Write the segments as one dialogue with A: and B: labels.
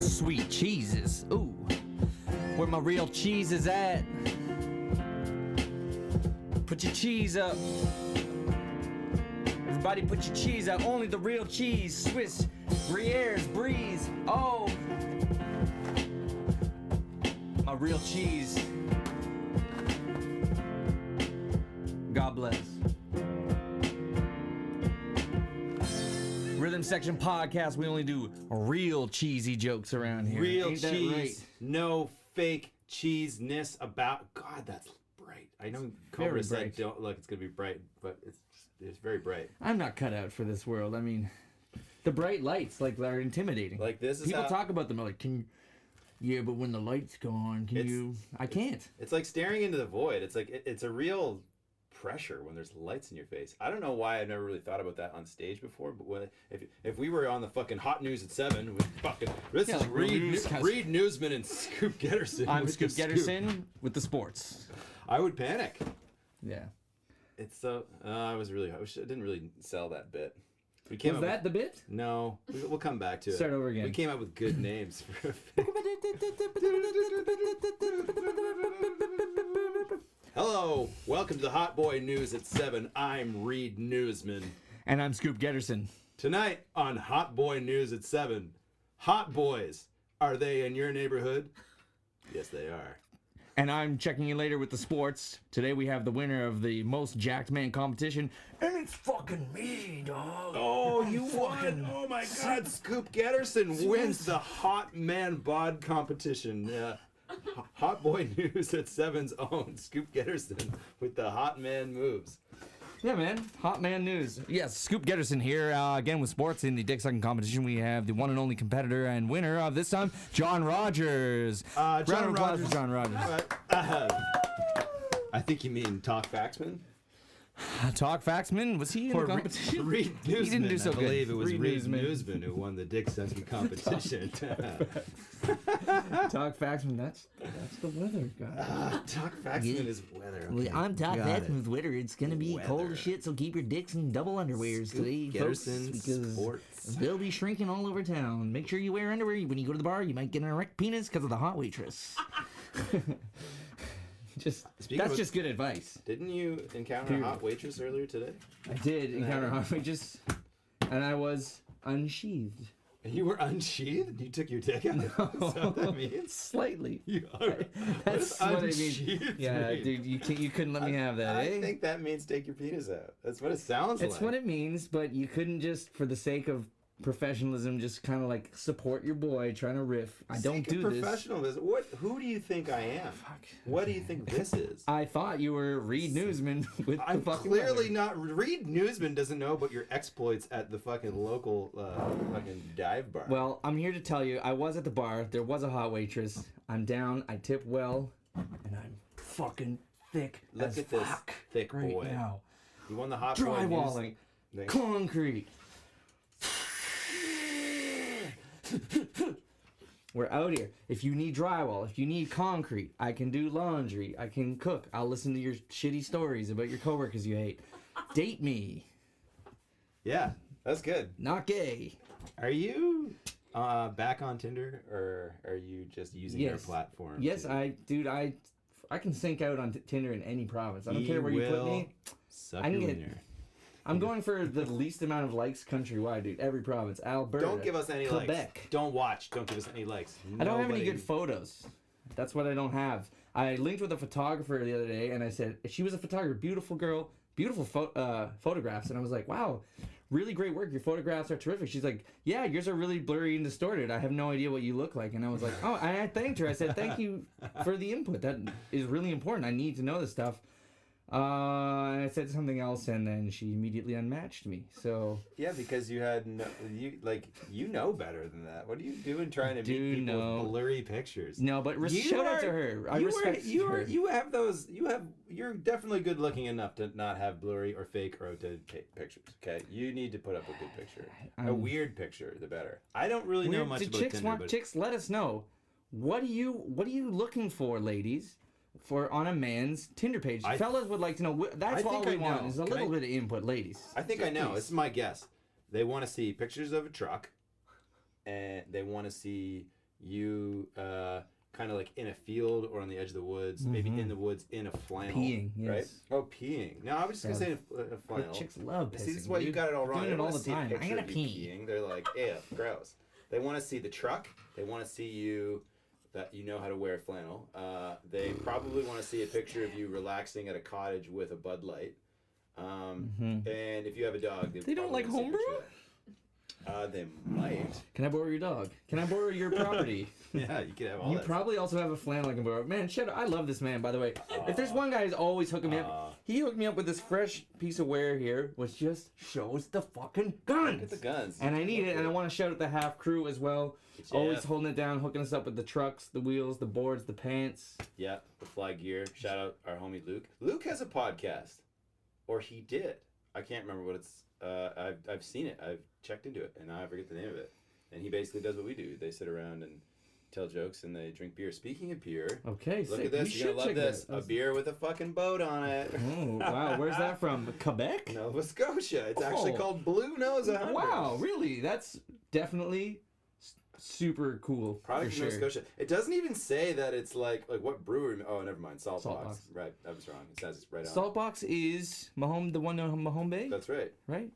A: Sweet cheeses. Ooh, where my real cheese is at. Put your cheese up. Everybody put your cheese up. Only the real cheese. Swiss, Gruyere's, Bries. Oh, my real cheese. God bless. Rhythm Section Podcast, we only do real cheesy jokes around here.
B: Real
A: Ain't that
B: cheese,
A: right?
B: no fake cheeseness about. God, that's bright. I know
A: Very
B: Cobra said
A: bright.
B: don't look. It's gonna be bright, but it's very bright.
A: I'm not cut out for this world. I mean, the bright lights are intimidating.
B: Like this is
A: People
B: how,
A: talk about them. Like, can you? Yeah, but when the lights go on, can you? I can't.
B: It's like staring into the void. It's like it's a real pressure when there's lights in your face. I don't know why I've never really thought about that on stage before, but if we were on the fucking Hot News at 7 with fucking is
A: like
B: Reed Newsman and Scoop Getterson.
A: I'm
B: with
A: Scoop
B: the
A: Getterson with the sports.
B: I would panic.
A: Yeah.
B: It's so I didn't really sell that bit. We
A: Was that the bit?
B: No, we'll come back to it.
A: Start over again.
B: We came up with good names for a Hello, welcome to the Hot Boy News at 7. I'm Reed Newsman.
A: And I'm Scoop Getterson.
B: Tonight on Hot Boy News at 7, hot boys, are they in your neighborhood? Yes, they are.
A: And I'm checking in later with the sports. Today we have the winner of the most jacked man competition, and it's fucking me, dog.
B: Oh, you won! Oh my God, Scoop Getterson wins the Hot Man Bod competition. Hot Boy News at 7's own Scoop Getterson with the Hot Man moves.
A: Yeah, man. Hot man news. Yes, Scoop Getterson here. Again with sports in the dick sucking competition. We have the one and only competitor and winner of this time, John Rogers. Round of applause for John Rogers.
B: I think you mean Talk Faxman?
A: Talk Faxman, was he in the competition?
B: Reed Newsman.
A: He didn't do so
B: I
A: good.
B: believe it was
A: Reed
B: Reed Newsman who won the dick sucking competition.
A: Talk Faxman, that's the weather guy.
B: Talk Faxman is weather. Okay.
A: I'm Talk Faxman's winner. It's gonna be cold as shit, so keep your dicks in double underwears today, folks, because
B: Sports.
A: they'll be shrinking all over town. Make sure you wear underwear when you go to the bar. You might get an erect penis because of the hot waitress. That's just good advice.
B: Didn't you encounter a hot waitress earlier today?
A: I did encounter a hot waitress, and I was unsheathed.
B: You were unsheathed? You took your dick out? Is that what that means?
A: Slightly.
B: That's
A: what it means. Yeah,
B: mean?
A: dude, you couldn't let me have that,
B: I
A: eh?
B: think that means take your penis out. That's what it sounds like.
A: It's what it means, but you couldn't just, for the sake of professionalism, just kind of like support your boy trying to riff. I don't do this.
B: Professionalism. Who do you think I am?
A: Fuck.
B: What do you think this is?
A: I thought you were Reed Newsman with
B: I'm
A: the fucking
B: clearly
A: weather.
B: not. Reed Newsman doesn't know about your exploits at the fucking local fucking dive bar.
A: Well, I'm here to tell you, I was at the bar. There was a hot waitress. I'm down. I tip well, and I'm fucking thick
B: Look
A: as
B: at this
A: fuck
B: thick
A: right
B: boy.
A: now.
B: You won the hot boy
A: Drywalling,
B: news thing.
A: concrete. We're out here. If you need drywall, if you need concrete, I can do laundry. I can cook. I'll listen to your shitty stories about your coworkers you hate. Date me.
B: Yeah, that's good.
A: Not gay.
B: Are you back on Tinder, or are you just using their platform?
A: Yes, I can sync out on Tinder in any province. I don't care where you put me.
B: I can get.
A: I'm going for the least amount of likes countrywide, dude. Every province. Alberta.
B: Don't give us any
A: Quebec.
B: likes. Don't watch. Don't give us any likes.
A: I don't have any good photos. That's what I don't have. I linked with a photographer the other day, and I said, she was a photographer, beautiful girl, beautiful photographs. And I was like, wow, really great work. Your photographs are terrific. She's like, yeah, yours are really blurry and distorted. I have no idea what you look like. And I was like, oh, I thanked her. I said, thank you for the input. That is really important. I need to know this stuff. And I said something else, and then she immediately unmatched me. So
B: Yeah, because you had you know better than that. What are you doing trying to meet people with blurry pictures?
A: No, but shout out to her. I respect her.
B: You have those. You're definitely good looking enough to not have blurry or fake or outdated pictures. Okay, you need to put up a good picture. A weird picture, the better. I don't really know much about Tinder, but
A: chicks, let us know. What are you looking for, ladies? For on a man's Tinder page, fellas would like to know. That's all we want is a little bit of input, ladies.
B: I think I know. Please. This is my guess. They want to see pictures of a truck, and they want to see you kind of like in a field or on the edge of the woods, maybe in the woods in a flannel.
A: Peeing, yes.
B: Right? Oh, peeing. No, I was just gonna say a flannel.
A: But chicks love pissing.
B: See, this is why you got it all wrong.
A: Doing it all the time. I'm gonna pee.
B: Peeing. They're like, ew, gross. They want to see the truck. They want to see you. That you know how to wear flannel. They probably want to see a picture of you relaxing at a cottage with a Bud Light. And if you have a dog,
A: they don't like homebrew?
B: They might.
A: Can I borrow your dog? Can I borrow your property?
B: Yeah, you can have all
A: that.
B: You
A: probably also have a flannel I can borrow. Man, I love this man, by the way. If there's one guy who's always hooking me up, he hooked me up with this fresh piece of wear here, which just shows the fucking guns.
B: Look at the guns.
A: And I need it, and I want to shout out the half crew as well. Always holding it down, hooking us up with the trucks, the wheels, the boards, the pants.
B: Yeah, the fly gear. Shout out our homie Luke. Luke has a podcast. Or he did. I can't remember what it's... I've seen it. I've checked into it, and now I forget the name of it. And he basically does what we do. They sit around and tell jokes, and they drink beer. Speaking of beer...
A: Okay,
B: look at this. You're going to love this. A beer with a fucking boat on it.
A: Oh, wow. Where's that from? Quebec?
B: Nova Scotia. It's actually called Blue Nose 100.
A: Wow, really? That's definitely... super cool.
B: Product from Nova Scotia. It doesn't even say that it's like what brewery. Oh, never mind. Saltbox. Right, I was wrong. It says it's right on.
A: Saltbox is the one on Mahone Bay.
B: That's right.
A: Right.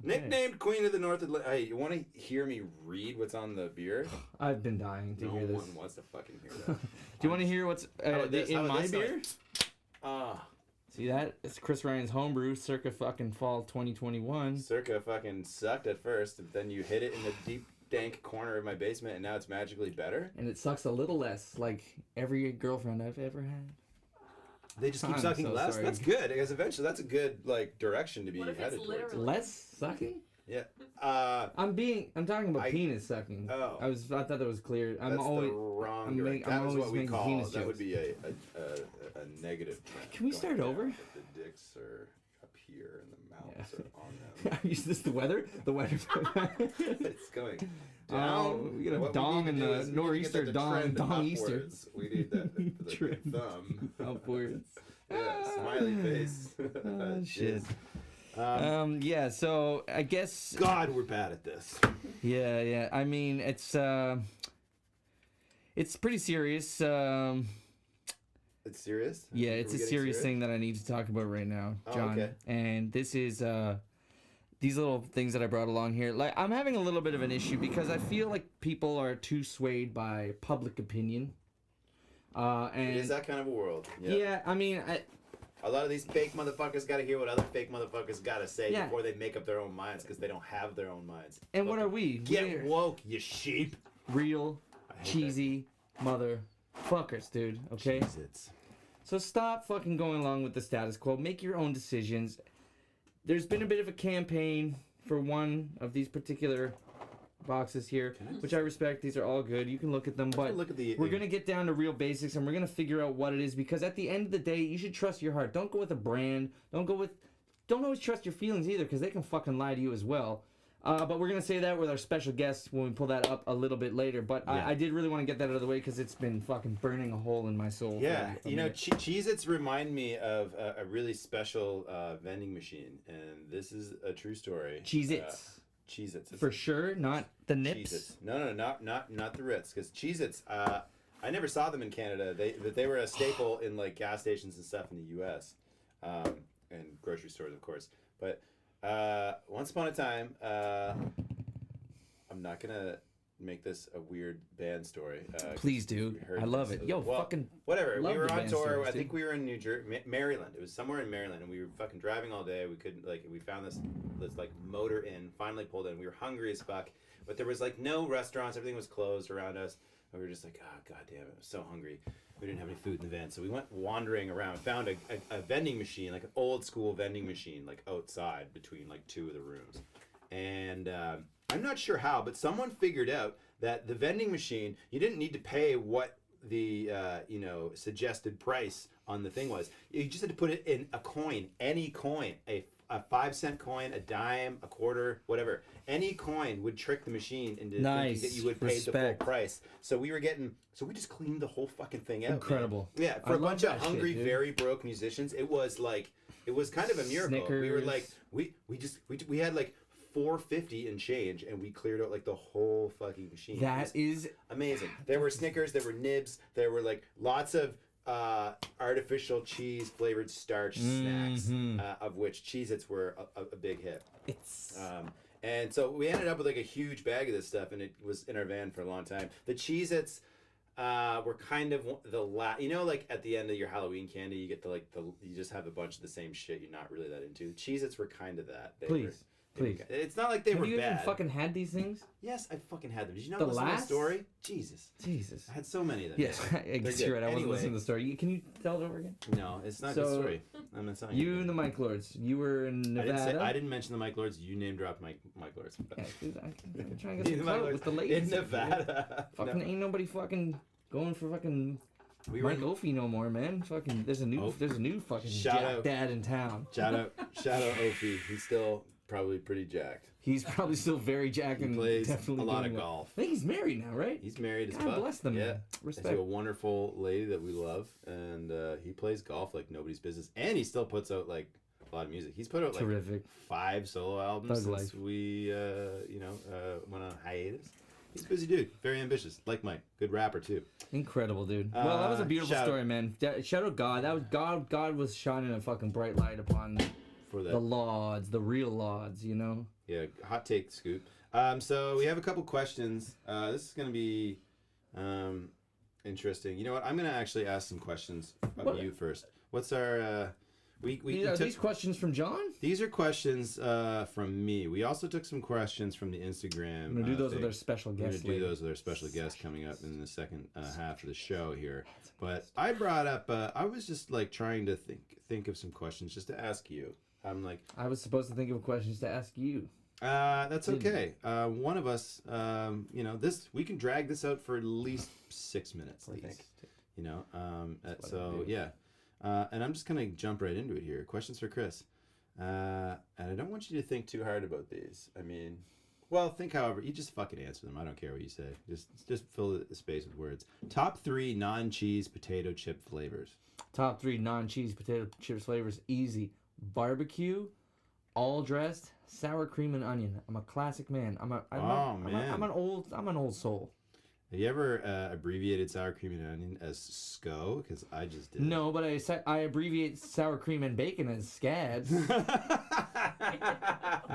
B: Nicknamed Queen of the North Atlantic. Hey, you want to hear me read what's on the beer?
A: I've been dying to hear this.
B: No one wants to fucking hear that.
A: Do you want to hear what's in my beer? See that? It's Chris Ryan's homebrew, circa fucking fall 2021.
B: Circa fucking sucked at first, but then you hit it in the deep dank corner of my basement, and now it's magically better.
A: And it sucks a little less, like every girlfriend I've ever had.
B: They just keep sucking less. Sorry. That's good, because eventually that's a good direction to be headed towards.
A: Less sucking?
B: Yeah.
A: I'm talking about penis sucking.
B: Oh.
A: I thought that was clear.
B: That's the wrong direction. That was what we call. That
A: jokes.
B: Would be a negative trend.
A: Can we start over?
B: The dicks are up here and the mouths are on them.
A: Is this the weather? The weather.
B: It's going down.
A: We got a dong in the nor'easter. Dong Easter.
B: We need the thumb
A: upwards.
B: Yeah, smiley face.
A: Oh, shit. Yeah, so I guess...
B: God, we're bad at this.
A: Yeah. I mean, it's pretty serious.
B: It's serious?
A: Yeah, it's a serious thing that I need to talk about right now, John.
B: Oh, okay.
A: And this is these little things that I brought along here. Like, I'm having a little bit of an issue because I feel like people are too swayed by public opinion. And
B: it is that kind of a world. Yep.
A: Yeah, I mean...
B: A lot of these fake motherfuckers got to hear what other fake motherfuckers got to say before they make up their own minds because they don't have their own minds.
A: And what are we?
B: Get woke, you sheep.
A: Real, cheesy motherfuckers, dude. Okay?
B: Jesus.
A: So stop fucking going along with the status quo. Make your own decisions. There's been a bit of a campaign for one of these particular boxes here, which I respect. These are all good. You can look at them, but we're going to get down to real basics and we're going to figure out what it is because at the end of the day, you should trust your heart. Don't go with a brand. Don't always trust your feelings either because they can fucking lie to you as well. But we're going to say that with our special guest when we pull that up a little bit later. But I did really want to get that out of the way because it's been fucking burning a hole in my soul.
B: Yeah, Cheez-Its remind me of a really special vending machine, and this is a true story.
A: Cheez-Its.
B: Cheez-Its.
A: For sure, not the NIPS.
B: Cheez-Its. No, not the Ritz. Because Cheez-Its, I never saw them in Canada. They were a staple in like gas stations and stuff in the U.S. And grocery stores, of course. But once upon a time, I'm not gonna make this a weird band story.
A: Please do. I love it. Yo, fucking
B: whatever. We were on tour. Stories, I think we were in New Jersey, Maryland. It was somewhere in Maryland, and we were fucking driving all day. We couldn't we found this like motor inn. Finally pulled in. We were hungry as fuck, but there was like no restaurants. Everything was closed around us, and we were just like, oh god damn it, I was so hungry. we didn't have any food in the van, so we went wandering around, found a vending machine, like an old school vending machine, like outside between like two of the rooms. And I'm not sure how, but someone figured out that the vending machine, you didn't need to pay what the suggested price on the thing was. You just had to put it in a coin, any coin, a 5-cent coin, a dime, a quarter, whatever. Any coin would trick the machine into thinking that you would pay the full price. So we just cleaned the whole fucking thing out.
A: Incredible.
B: Man. Yeah, for a bunch of hungry, very broke musicians, it was kind of a miracle.
A: Snickers.
B: We were like, we had like $4.50 and change, and we cleared out like the whole fucking machine.
A: That is
B: amazing. There were Snickers, there were NIBS, there were like lots of artificial cheese flavored starch snacks, of which Cheez-Its were a big hit. And so we ended up with like a huge bag of this stuff, and it was in our van for a long time. The Cheez-Its were kind of like at the end of your Halloween candy, you get you just have a bunch of the same shit you're not really that into. Cheez-Its were kind of that.
A: Please.
B: It's not like they were bad.
A: Have you even fucking had these things?
B: Yes, I fucking had them. Did you not listen to the story? Jesus.
A: I
B: had so many of them.
A: Yes, I guess you're right. I wasn't listening to the story. Can you tell it over again?
B: No, it's not a good story. I'm not telling you.
A: You and the Mike Lords. You were in Nevada.
B: I didn't mention the Mike Lords. You name dropped Mike Lords.
A: Yeah, I'm trying to get some clout with the ladies.
B: In Nevada.
A: Ain't nobody fucking going for fucking Mike Opie no more, man. Fucking there's a new fucking jack dad in town.
B: Shout out Opie. He's still probably pretty jacked.
A: He's probably still very jacked and
B: plays
A: definitely
B: a lot of golf.
A: I think he's married now, right?
B: He's married as
A: God
B: fuck.
A: bless them.
B: Yeah,
A: respect.
B: He's a wonderful lady that we love, and he plays golf like nobody's business, and he still puts out like a lot of music. He's put out like 5 solo albums since we went on hiatus. He's a busy dude, very ambitious, like Mike. Good rapper too.
A: Incredible, dude. Well, that was a beautiful story, man. Shout out God. That was God. God was shining a fucking bright light upon the Lauds, the real Lauds, you know.
B: Yeah, hot take scoop. So we have a couple questions. This is going to be interesting. You know what? I'm going to actually ask some questions of you first. What's our... these questions from John? These are questions from me. We also took some questions from the Instagram.
A: I'm going to do those with our special guests.
B: We're going to do those with our special guests coming up in the second half of the show here. But I brought up... I was just like trying to think of some questions just to ask you. I'm like... I was supposed to think of questions to ask you. That's okay. One of us, we can drag this out for at least 6 minutes. I think. And I'm just gonna jump right into it here. Questions for Chris, and I don't want you to think too hard about these. I mean, think however you just fucking answer them. I don't care what you say. Just fill the space with words. Top 3 non-cheese potato chip flavors. Top 3 non-cheese potato chips flavors. Easy. Barbecue, all dressed, sour cream and onion. I'm a classic man. I'm an old soul. Have you ever abbreviated sour cream and onion as SCO? Because I just did. No, but I abbreviate sour cream and bacon as scabs.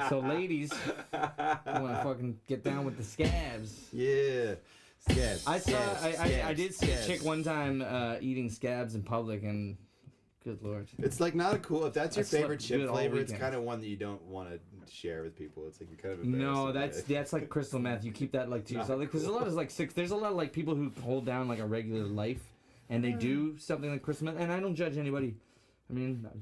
B: So ladies, I want to fucking get down with the scabs. Yeah. Scabs. I did see a chick one time eating scabs in public, and good lord. It's like not a cool. If that's your favorite chip flavor, it's kind of one that you don't want to share with people. It's like you're kind of embarrassed. No, that's like crystal meth. You keep that like to yourself because there's a lot of like there's a lot of like people who hold down like a regular life and they do something like crystal meth. And I don't judge anybody. I mean, I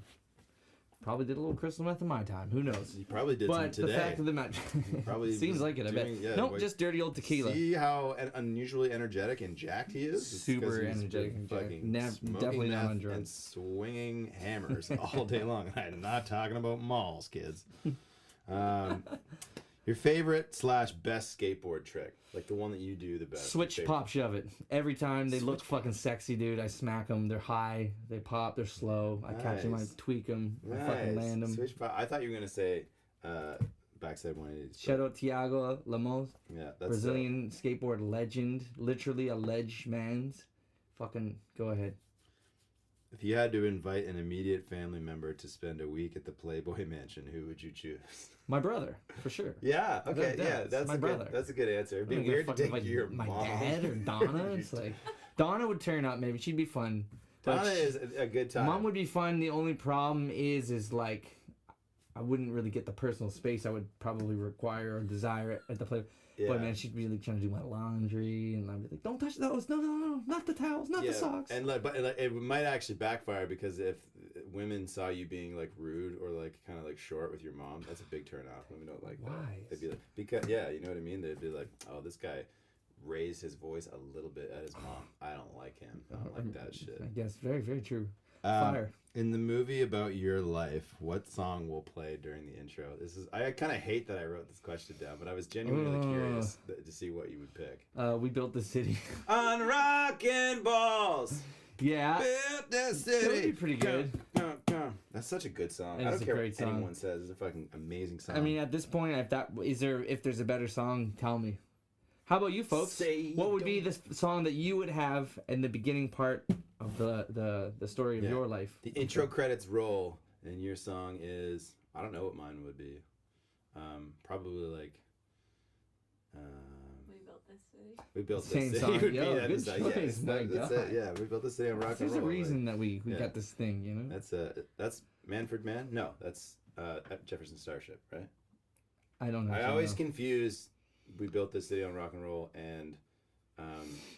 B: probably did a little crystal meth in my time. Who knows? You probably did some today. But the fact of the matter, seems like it. I bet. Yeah, nope, just dirty old tequila. See how unusually energetic and jacked he is? Super energetic and jacked. Definitely not on drugs. And swinging hammers all day long. I'm not talking about malls, kids. Your favorite / best skateboard trick, like the one that you do the best. Switch, pop, shove it. Every time they look fucking sexy, dude. I smack them. They're high. They pop. They're slow. I catch them. I tweak them. I fucking land them. Switch pop. I thought you were gonna say backside 180. Shout out Thiago Lemos. Yeah, that's Brazilian skateboard legend. Literally a ledge man's. Fucking go ahead. If you had to invite an immediate family member to spend a week at the Playboy Mansion, who would you choose? My brother, for sure. Yeah, okay, that's my brother. That's a good answer. It'd be weird to take your mom. My dad or Donna. It's like Donna would turn up. Maybe she'd be fun. Donna is a good time. Mom would be fun. The only problem is like I wouldn't really get the personal space I would probably require or desire at the Playboy. Yeah.
A: But man, she'd be like trying to do my laundry, and I'd be like, "Don't touch those! No, not the towels, not the socks."
B: And like, but like, it might actually backfire because if women saw you being like rude or like kind of like short with your mom, that's a big turn off. Women don't like that.
A: Why?
B: They'd be like, because you know what I mean. They'd be like, "Oh, this guy raised his voice a little bit at his mom. I don't like him. I don't like that shit."
A: I guess very, very true. Fire.
B: In the movie about your life, what song will play during the intro? I kind of hate that I wrote this question down, but I was genuinely curious to see what you would pick.
A: We built the city.
B: On rockin' balls.
A: Yeah.
B: Built the
A: That would
B: city.
A: be pretty good.
B: That's such a good song.
A: It
B: I
A: is
B: don't
A: a
B: care
A: great
B: what
A: song.
B: anyone says. It's a fucking amazing song.
A: I mean, at this point, if there's a better song, tell me. How about you, folks? What would be the song that you would have in the beginning part of the story of your life?
B: The intro credits roll, and your song is, I don't know what mine would be. Probably like. We built this
A: Same
B: city.
A: song.
B: Would
A: Yo,
B: be that
A: good
B: is-
A: choice. My
B: that's
A: God.
B: it. Yeah, we built this city on rock and
A: There's
B: roll.
A: a reason
B: like,
A: that we
B: yeah.
A: got this thing, you know?
B: That's Manfred Mann. No, that's Jefferson Starship, right?
A: I don't know.
B: I always confuse We Built This City on Rock and Roll and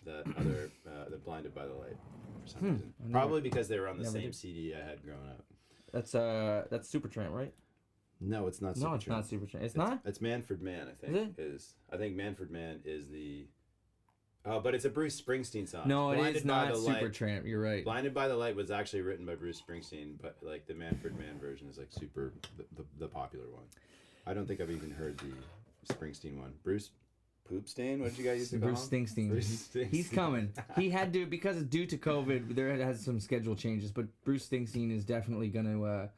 B: the other the Blinded by the Light for some reason. Probably because they were on the same CD I had growing up.
A: That's Supertramp, right?
B: No, it's not.
A: No, it's not Supertramp. It's not.
B: It's Manfred Mann, I think. I think Manfred Mann is the. Oh, but it's a Bruce Springsteen song.
A: No, it
B: Blinded
A: is
B: by
A: not
B: the Light.
A: Supertramp. You're right.
B: Blinded by the Light was actually written by Bruce Springsteen, but like the Manfred Mann version is like super the popular one. I don't think I've even heard the Springsteen one. Bruce Poopstain? What did you guys used to call
A: Bruce
B: him?
A: Springsteen.
B: Bruce Springsteen.
A: He's coming. He had to, because due to COVID, there has some schedule changes, but Bruce Springsteen is definitely going to,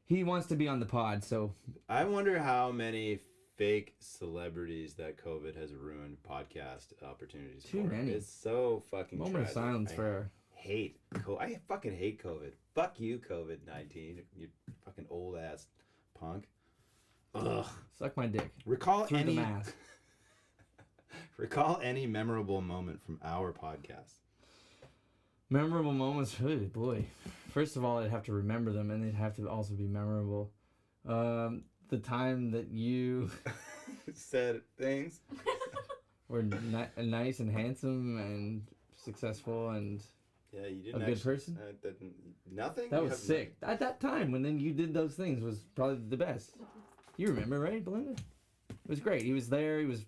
A: he wants to be on the pod, so.
B: I wonder how many fake celebrities that COVID has ruined podcast opportunities
A: Too
B: for.
A: many.
B: It's so fucking
A: Moment of
B: tragic.
A: silence for.
B: I fucking hate COVID. Fuck you, COVID-19. You fucking old ass punk. Ugh.
A: Suck my dick.
B: Recall
A: Through
B: any
A: the mask.
B: Recall any memorable moment from our podcast.
A: Memorable moments, oh boy. First of all, I'd have to remember them, and they'd have to also be memorable. The time that you
B: said things.
A: were nice and handsome and successful and
B: yeah, you didn't
A: a good person.
B: Nothing.
A: That was sick. At that time, when then you did those things, was probably the best. You remember, right, Belinda? It was great. He was there. He was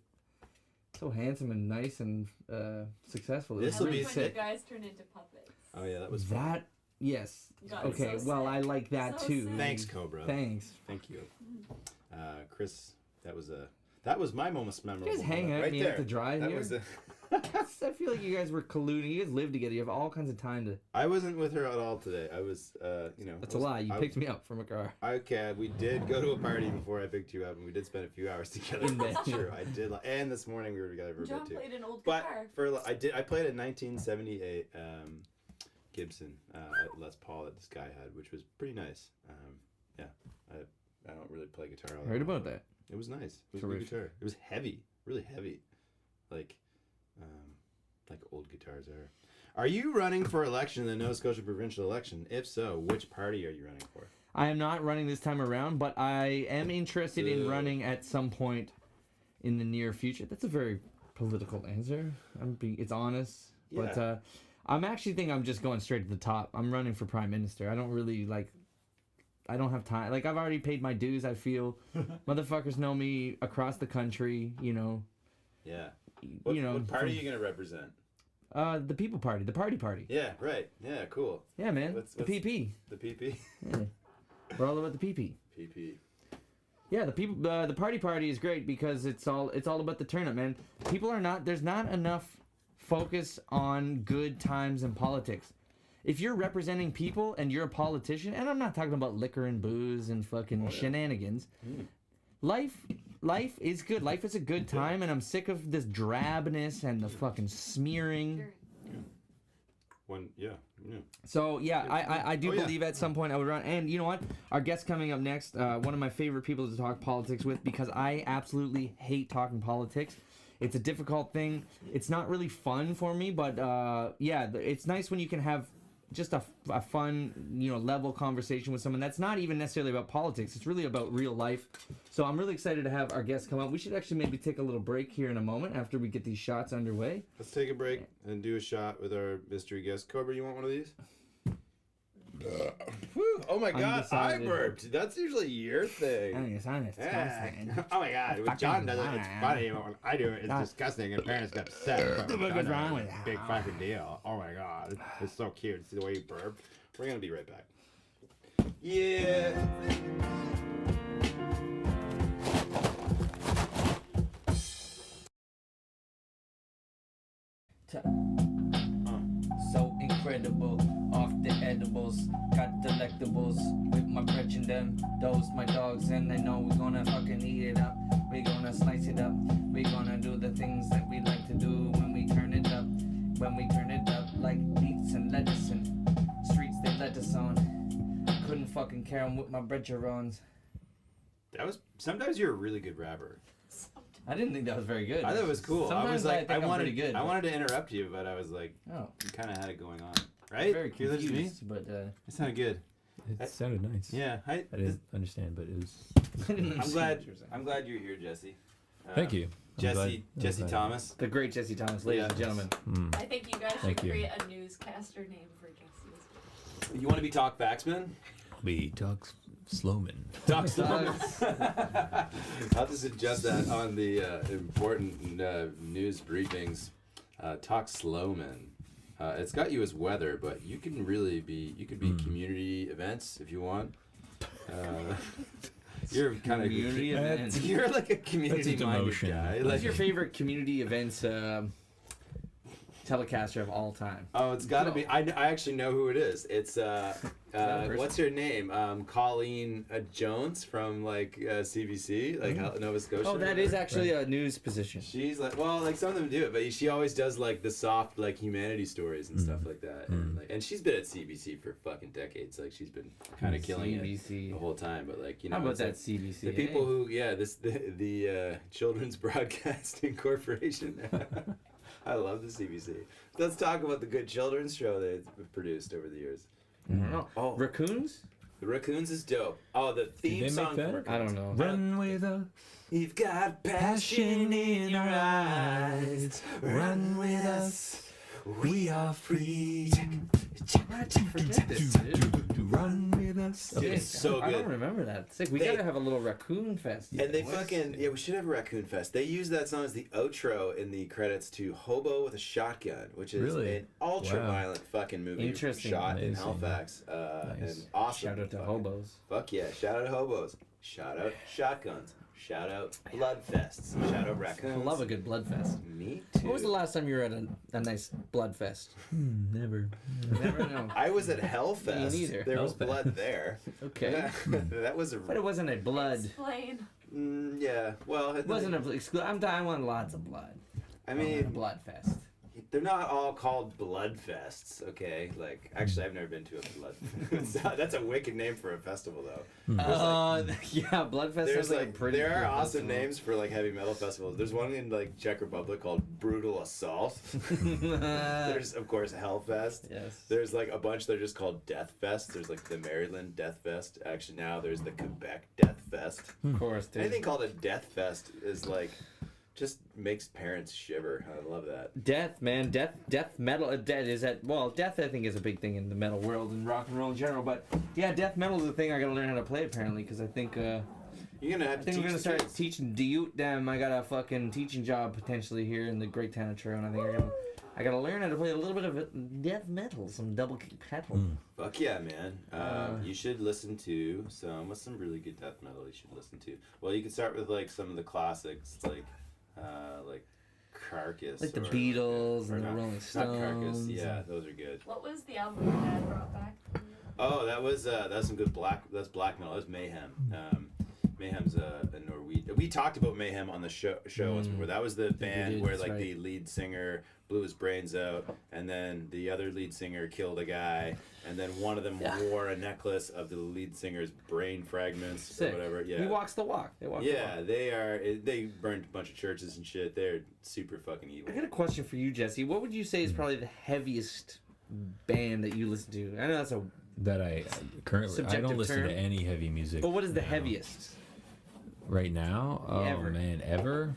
A: so handsome and nice and successful.
B: This will be
C: when
B: sick.
C: you guys turn into puppets.
B: Oh yeah, that was fun.
A: That. Yes.
C: God,
A: Okay.
C: so
A: Well,
C: sick.
A: I like that
C: So
A: too.
C: sick.
B: Thanks, Cobra.
A: Thanks.
B: Thank you, Chris. That was my most memorable.
A: You guys hang
B: moment.
A: out
B: Right
A: and you
B: there.
A: have to drive
B: That
A: here?
B: was
A: I feel like you guys were colluding. You guys live together. You have all kinds of time to.
B: I wasn't with her at all today. I was,
A: That's a lie. You picked me up from a car.
B: Okay, we did go to a party before I picked you up, and we did spend a few hours together.
A: In bed.
B: That's true. I did, and this morning we were together for a
C: John
B: bit too.
C: played an old
B: But
C: guitar.
B: I played a 1978 Gibson Les Paul that this guy had, which was pretty nice. I don't really play guitar.
A: Heard about that.
B: It was nice. It was a
A: Terrific.
B: good guitar. It was heavy, really heavy, like old guitars are. Are you running for election in the Nova Scotia provincial election? If so, which party are you running for?
A: I am not running this time around, but I am interested in running at some point in the near future. That's a very political answer. It's honest,
B: Yeah.
A: but I'm actually think I'm just going straight to the top. I'm running for prime minister. I don't really I don't have time. Like, I've already paid my dues, I feel. Motherfuckers know me across the country, you know.
B: Yeah.
A: What
B: party are you going to represent?
A: The People Party, the Party.
B: Yeah, right. Yeah, cool.
A: Yeah, man. The PP.
B: The PP?
A: Yeah. We're all about the PP.
B: PP.
A: Yeah, the Party is great because it's all about the turn up, man. There's not enough focus on good times in politics. If you're representing people and you're a politician, and I'm not talking about liquor and booze and fucking shenanigans, life is good. Life is a good time, and I'm sick of this drabness and the fucking smearing. So yeah, I do believe at some point I would run. And you know what? Our guest coming up next, one of my favorite people to talk politics with, because I absolutely hate talking politics. It's a difficult thing. It's not really fun for me, but yeah, it's nice when you can have just a fun, level conversation with someone that's not even necessarily about politics. It's really about real life. So I'm really excited to have our guests come up. We should actually maybe take a little break here in a moment after we get these shots underway.
B: Let's take a break and do a shot with our mystery guest. Cobra, you want one of these? Whew. Oh my God, I burped. That's usually your thing.
A: Disgusting.
B: Oh my God, when John does it, it's funny. When I do it, it's disgusting, and parents get upset.
A: What's wrong with
B: that? Big fucking deal. Oh my God, it's so cute. See the way you burp. We're gonna be right back. Yeah.
A: So incredible, off the edibles, got delectables with my brethren and them. Those my dogs, and I know we're gonna fucking eat it up. We're gonna slice it up. We're gonna do the things that we like to do when we turn it up. When we turn it up like beets and lettuce and streets they let us on. Couldn't fucking care 'em with my brethrons.
B: Sometimes you're a really good rapper.
A: I didn't think that was very good.
B: I thought it was cool.
A: Sometimes
B: I was like,
A: I wanted good.
B: I wanted to interrupt you, but I was like,
A: oh,
B: you kind of had it going on, right?
A: Very
B: You listened to me?
A: confused, but
B: It sounded good.
C: It sounded nice.
B: Yeah,
C: I didn't understand, but it was.
A: I didn't
B: I'm
A: understand
B: glad.
A: what you were saying.
B: I'm glad you're here, Jesse.
C: Thank you.
B: Jesse Thomas.
A: The great Jesse Thomas, ladies and gentlemen.
D: I think you guys should
C: Thank you.
D: create a newscaster name for Jesse.
B: You want to be Talk Baxman?
C: We talk Slowman.
B: Talk Slow. I'll just adjust that on the important news briefings. Talk Slowman. It's got you as weather, but you can really be. You could be community events if you want. You're kind of
A: Community events.
B: You're like a community-minded guy.
A: What's
B: Like,
A: your favorite community events telecaster of all time?
B: oh, it's got to be. I actually know who it is. It's
A: person?
B: what's her name? Colleen Jones from like CBC, like Nova Scotia.
A: Oh, that is actually a news position.
B: She's like, well, like some of them do it, but she always does like the soft, like humanity stories and stuff like that. And she's been at CBC for fucking decades. Like she's been kind of killing
A: CBC.
B: it the whole time. But like, you know,
A: How about
B: it's
A: that
B: like
A: CBC?
B: the people who, the Children's Broadcasting Corporation. I love the CBC. Let's talk about the good children's show they've produced over the years.
A: I don't know.
B: Oh.
A: Raccoons?
B: The Raccoons is dope. Oh, the theme
C: they
B: song.
C: make that?
B: For Raccoons.
A: I don't know.
C: Run with us.
B: You've got passion in your eyes. Run with us. We are free.
A: Forget this, dude.
C: Run with us.
B: Dude, it's so
A: I don't
B: good.
A: remember that. It's like we
B: They-
A: gotta have a little raccoon fest.
B: And they we should have a Raccoon Fest. They use that song as the outro in the credits to Hobo with a Shotgun, which is
C: Really?
B: an ultra-violent fucking movie
A: Interesting.
B: shot in
C: Amazing.
B: Halifax.
C: Nice.
B: And awesome.
A: Shout out to
B: fucking-
A: hobos.
B: Fuck yeah. Shout out hobos. Shout out shotguns. Shout out blood fests. Shout out
A: I
B: raccoons.
A: love a good blood fest.
B: Me too.
A: When was the last time you were at a nice blood fest?
C: Never.
A: Never know.
B: I was at Hellfest.
A: Me neither.
B: There was
C: Hellfest.
B: blood there.
A: Okay.
B: That was a.
A: But it wasn't a blood.
D: Explain.
B: Yeah. Well,
A: It wasn't a. I want lots of blood.
B: I
A: A
B: mean,
A: blood fest.
B: they're not all called blood fests, okay? Like, actually, I've never been to a blood. That's a wicked name for a festival, though.
A: Yeah, blood fest.
B: There's
A: sounds like a
B: like
A: pretty
B: there are
A: cool
B: awesome
A: festival.
B: names for like heavy metal festivals. There's one in like Czech Republic called Brutal Assault. There's of course Hellfest.
A: Yes.
B: There's like a bunch that are just called Death Fest. There's like the Maryland Death Fest. Actually, now there's the Quebec Death Fest.
A: Of course, dude.
B: Anything called a Death Fest is like just makes parents shiver. I love that.
A: Death, man, death metal. Death is at death. I think is a big thing in the metal world and rock and roll in general. But yeah, death metal is a thing I gotta learn how to play apparently because I think
B: You're gonna
A: I
B: have to
A: think
B: teach
A: we're gonna
B: the
A: start
B: kids.
A: teaching them. I got a fucking teaching job potentially here in the Great Town of Toronto. I think I gotta learn how to play a little bit of death metal, some double kick pedal.
B: Fuck yeah, man. You should listen to some really good death metal you should listen to. Well, you can start with like some of the classics like Carcass.
A: Like the
B: or,
A: Beatles
B: or
A: and the
B: not-
A: Rolling
B: Not Carcass,
A: Stones
B: yeah,
A: and-
B: those are good.
D: What was the album your dad brought back?
B: Oh, that's some good that's black metal. That's Mayhem. Mayhem's a Norwegian. We talked about Mayhem on the show once before. That was the band
A: did,
B: where
A: that's
B: like
A: right.
B: the lead singer blew his brains out, and then the other lead singer killed a guy, and then one of them wore a necklace of the lead singer's brain fragments
A: Sick.
B: or whatever. Yeah.
A: He walks the walk. They walk the
B: Yeah,
A: walk.
B: they burned a bunch of churches and shit. They're super fucking evil.
A: I got a question for you, Jesse. What would you say is probably the heaviest band that you listen to? I know that's a.
C: That I currently I
A: Subjective
C: don't listen
A: term.
C: to any heavy music.
A: But what is the
C: now.
A: heaviest?
C: Right now? Oh
A: Ever.
C: man, ever?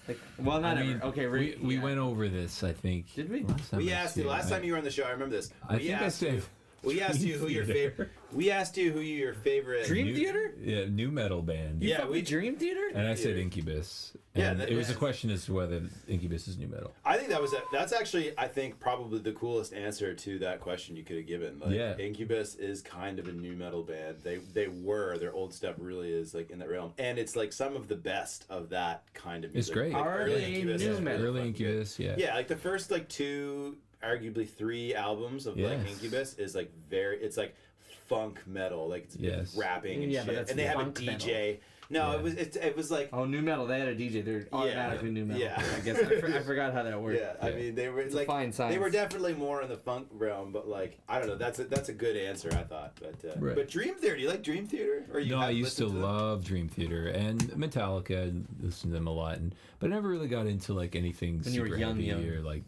A: Like, well, not
C: I mean,
A: ever. Okay,
C: we went over this. I think.
A: Did we?
C: Last time
B: We
C: I
B: asked you
C: said-
B: last time you were on the show. I remember this.
C: I think I said.
B: We asked you who your
C: Theater.
B: favorite. We asked you who your favorite.
A: Dream Theater?
C: Yeah, new metal band.
A: You
B: Yeah,
A: fuck
B: we-
A: with Dream Theater?
C: And I said
B: Theater.
C: Incubus.
B: Yeah,
C: And
B: that-
C: it was a
B: yeah.
C: question as to whether Incubus is new metal.
B: I think that's actually I think probably the coolest answer to that question you could have given. Like,
C: Yeah.
B: Incubus is kind of a new metal band. They were their old stuff really is like in that realm, and it's like some of the best of that kind of music.
C: great.
B: Like,
A: Are
B: early
A: they
B: Incubus
A: new
B: is
A: metal?
B: really
C: Early
B: fucking good.
C: Incubus, yeah.
B: Yeah, like the first like 2, arguably 3 albums of like
C: Yes.
B: Incubus is like it's like funk metal, like it's
C: Yes.
B: rapping and
A: Yeah, but
B: shit,
A: that's
B: and they have a
A: funk
B: DJ. No,
C: Yeah.
B: it was like.
A: Oh, new metal. They had a DJ. They're automatically new metal.
B: Yeah.
A: I guess I forgot how that worked.
B: Yeah, I
C: Yeah.
B: mean they were
A: It's a
B: like
A: fine science.
B: they were definitely more in the funk realm, but like I don't know, that's a good answer I thought. But
C: Right.
B: but Dream Theater, do you like Dream Theater? Or you
C: No, I
B: have
C: used to
B: listened them?
C: love Dream Theater and Metallica. And listened to them a lot, but I never really got into like anything
A: When you were
C: super
A: young,
C: heavy
A: young.
C: or like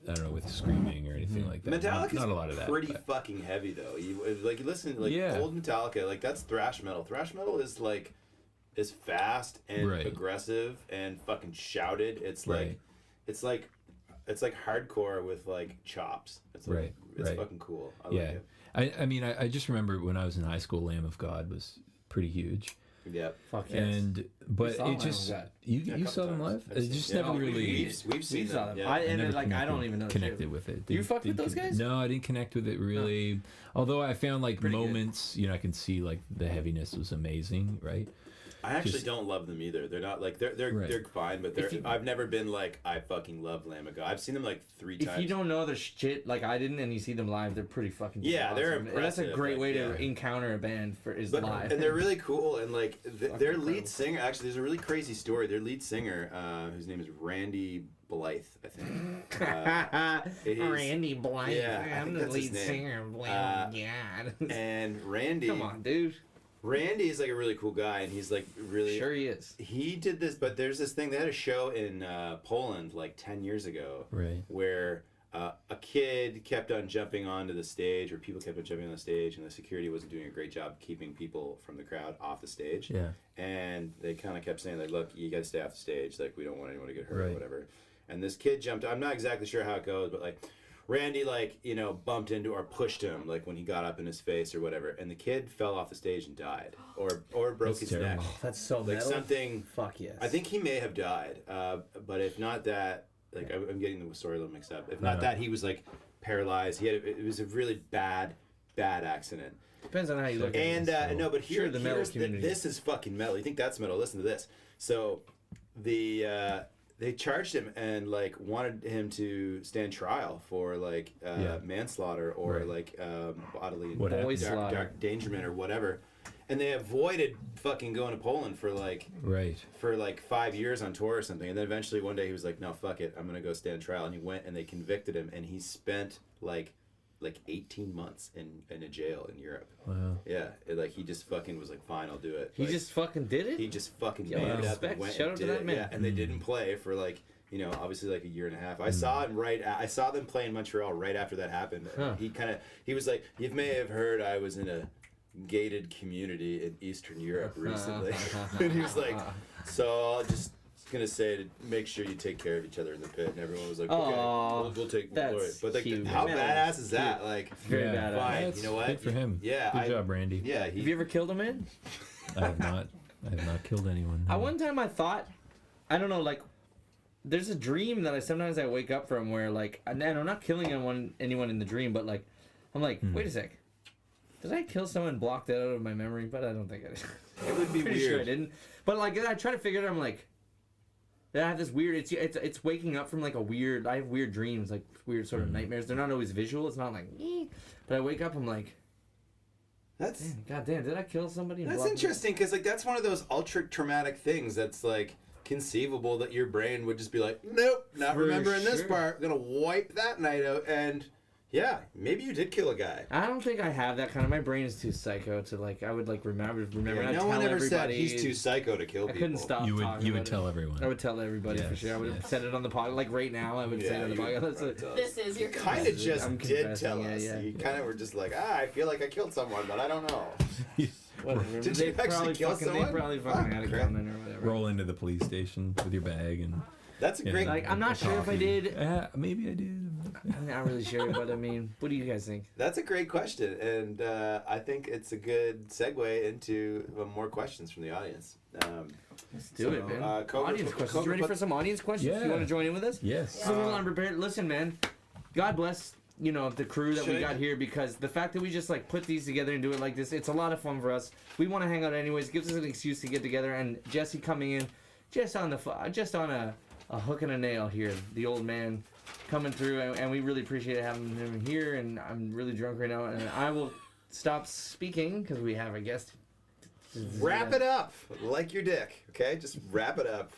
C: I don't know with screaming or anything like that.
B: Metallica's
C: not a lot of that.
B: pretty
C: but-
B: fucking heavy though. You listen to like
C: Yeah.
B: old Metallica, like that's thrash metal. Thrash metal is like is fast and
C: Right.
B: aggressive and fucking shouted. It's
C: Right.
B: like it's like hardcore with like chops. It's like,
C: Right,
B: it's
C: right.
B: fucking cool. I
C: Yeah,
B: like it.
C: I mean I just remember when I was in high school, Lamb of God was pretty huge,
B: Yeah.
A: Fuck yes.
C: and but
A: saw Lamb
C: it
A: of
C: just
A: God.
C: you
B: Yeah, a
C: you
B: couple
C: saw them
B: times.
C: live.
B: I've
C: It
B: seen-
C: just
B: yeah,
C: never really.
B: we've seen
A: saw
B: them.
A: them.
B: Yeah.
A: And
C: never
A: then, like I don't
C: connected-
A: even know.
C: connected
A: shit.
C: with it.
A: You fuck with
C: Didn't
A: those
C: connect-
A: guys?
C: No, I didn't connect with it really. Although I found like
A: Pretty good.
C: moments, I can see like the heaviness was amazing, right?
B: I actually
C: Just-
B: don't love them either. They're not like they're
C: Right.
B: they're fine, but
A: If you-
B: I've never been like I fucking love Lamb of God. I've seen them like 3
A: If
B: times.
A: you don't know their shit like I didn't, and you see them live, they're pretty fucking.
B: Yeah, they're
A: awesome. And that's a
B: impressive,
A: great
B: like,
A: way
B: yeah.
A: to encounter a band is
B: But,
A: live.
B: and they're really cool, and like their
A: incredible.
B: lead singer. Actually, there's a really crazy story. Their lead singer, whose name is Randy Blythe, I think. it is-
A: Randy Blythe.
B: Yeah, I
A: I'm
B: think
A: the
B: that's his
A: lead
B: name.
A: singer. of Lamb of God.
B: And Randy,
A: Come on, dude.
B: Randy is like a really cool guy, and he's like really.
A: Sure he is.
B: He did this, but there's this thing. They had a show in Poland like 10 years ago,
C: Right.
B: where a kid kept on jumping onto the stage, or people kept on jumping on the stage, and the security wasn't doing a great job keeping people from the crowd off the stage.
C: Yeah.
B: And they kind of kept saying, like, look, you got to stay off the stage. Like, we don't want anyone to get hurt or
C: Right.
B: whatever. And this kid jumped. I'm not exactly sure how it goes, but like, Randy, like, bumped into or pushed him, like, when he got up in his face or whatever. And the kid fell off the stage and died, or broke
C: That's
B: his
C: terrible.
B: neck.
A: That's so
B: Like,
A: metal.
B: something.
A: Fuck yes.
B: I think he may have died, but if not that, like I'm getting the story a little mixed up. If not
C: Uh-huh.
B: that, he was like paralyzed. It was a really bad accident.
A: Depends on how you look at it.
B: And
C: so-
B: no, but
A: Sure,
B: here,
A: the metal
B: here's
A: community.
B: this is fucking metal. You think that's metal? Listen to this. So, they charged him and like wanted him to stand trial for like
C: Yeah.
B: manslaughter or
C: Right.
B: like bodily
C: What happened?
A: Slaughter.
B: endangerment or whatever. And they avoided fucking going to Poland for like
C: Right.
B: 5 years on tour or something, and then eventually one day he was like, no, fuck it, I'm gonna go stand trial. And he went, and they convicted him, and he spent like 18 months in a jail in Europe.
C: Wow.
B: Yeah, like he just fucking was like, fine, I'll do it.
A: He
B: Like,
A: just fucking did it?
B: he just fucking
A: Yo,
B: manned up and
A: respect.
B: went
A: Shout
B: and
A: out to
B: did
A: that
B: it.
A: man.
B: Yeah, and they didn't play for like obviously like a year and a half. I saw him I saw them play in Montreal right after that happened.
A: Huh.
B: He was like, you may have heard I was in a gated community in Eastern Europe recently. And he was like, so I'll just gonna say to make sure you take care of each other in the pit. And everyone was like, okay,
A: Aw,
B: we'll take
A: that's
B: glory. But like,
A: cute.
B: how
A: Man,
B: badass is
A: cute.
B: that? Like,
A: Very
C: Yeah.
A: badass.
B: fine,
C: That's
B: you know what?
C: good for him.
B: Yeah,
C: Good job, Randy.
B: Yeah,
A: Have you ever killed a man?
C: I have not killed anyone.
A: I
C: no.
A: one time I thought, I don't know, like, there's a dream that sometimes I wake up from where like, and I'm not killing anyone in the dream, but like, I'm like, wait a sec, did I kill someone and block that out of my memory? But I don't think I did.
B: It would be
A: Pretty sure I
B: weird.
A: didn't. But like, I try to figure it out. I'm like, I have this weird. It's waking up from like a weird. I have weird dreams, like weird sort of nightmares. They're not always visual. It's not like, but I wake up. I'm like,
B: That's
A: God damn, did I kill somebody? and
B: That's
A: block it?
B: interesting because like that's one of those ultra traumatic things that's like conceivable that your brain would just be like, nope, not
A: For
B: remembering this
A: sure.
B: part. I'm gonna wipe that night out, and Yeah, maybe you did kill a guy.
A: I don't think I have that kind of. My brain is too psycho to like. I would like remember.
B: Yeah,
A: I'd
B: no one
A: tell
B: ever said
A: everybody.
B: he's too psycho to kill
A: I
B: people.
A: couldn't stop.
C: You
A: talking
C: would
A: about
C: tell
A: it.
C: everyone.
A: I would tell everybody for
C: Yes,
A: sure. I would have
C: yes.
A: said it on the podcast. Like right now, I would say it on the podcast. That's it.
D: This is your
B: Kind of just
A: I'm
B: did
A: confessing,
B: tell us.
A: yeah.
B: You kind of were just like, I feel like I killed someone, but I don't know.
A: Whatever.
B: Did
A: They
B: you actually
A: probably
B: kill
A: fucking,
B: someone?
A: They probably fucking had it
B: crap.
A: coming or whatever.
C: Roll into the police station with your bag and.
B: That's a great.
A: Like, I'm not sure if I did.
C: Maybe I did.
A: I'm not really sure, but I mean, what do you guys think?
B: That's a great question, and I think it's a good segue into more questions from the audience.
A: Let's do it, man.
B: Cobra-
A: Audience questions.
B: Cobra
A: You ready
B: put-
A: for some audience questions?
C: Yeah.
A: You want to join in with us?
C: Yes.
A: This is a little unprepared. Listen, man. God bless, the crew that we
B: Should I-
A: got here, because the fact that we just like put these together and do it like this, it's a lot of fun for us. We want to hang out anyways. It gives us an excuse to get together. And Jesse coming in, just on a hook and a nail here. The old man coming through, and we really appreciate having him here. And I'm really drunk right now, and I will stop speaking because we have a guest.
B: Wrap it up like your dick, okay? Just wrap it up.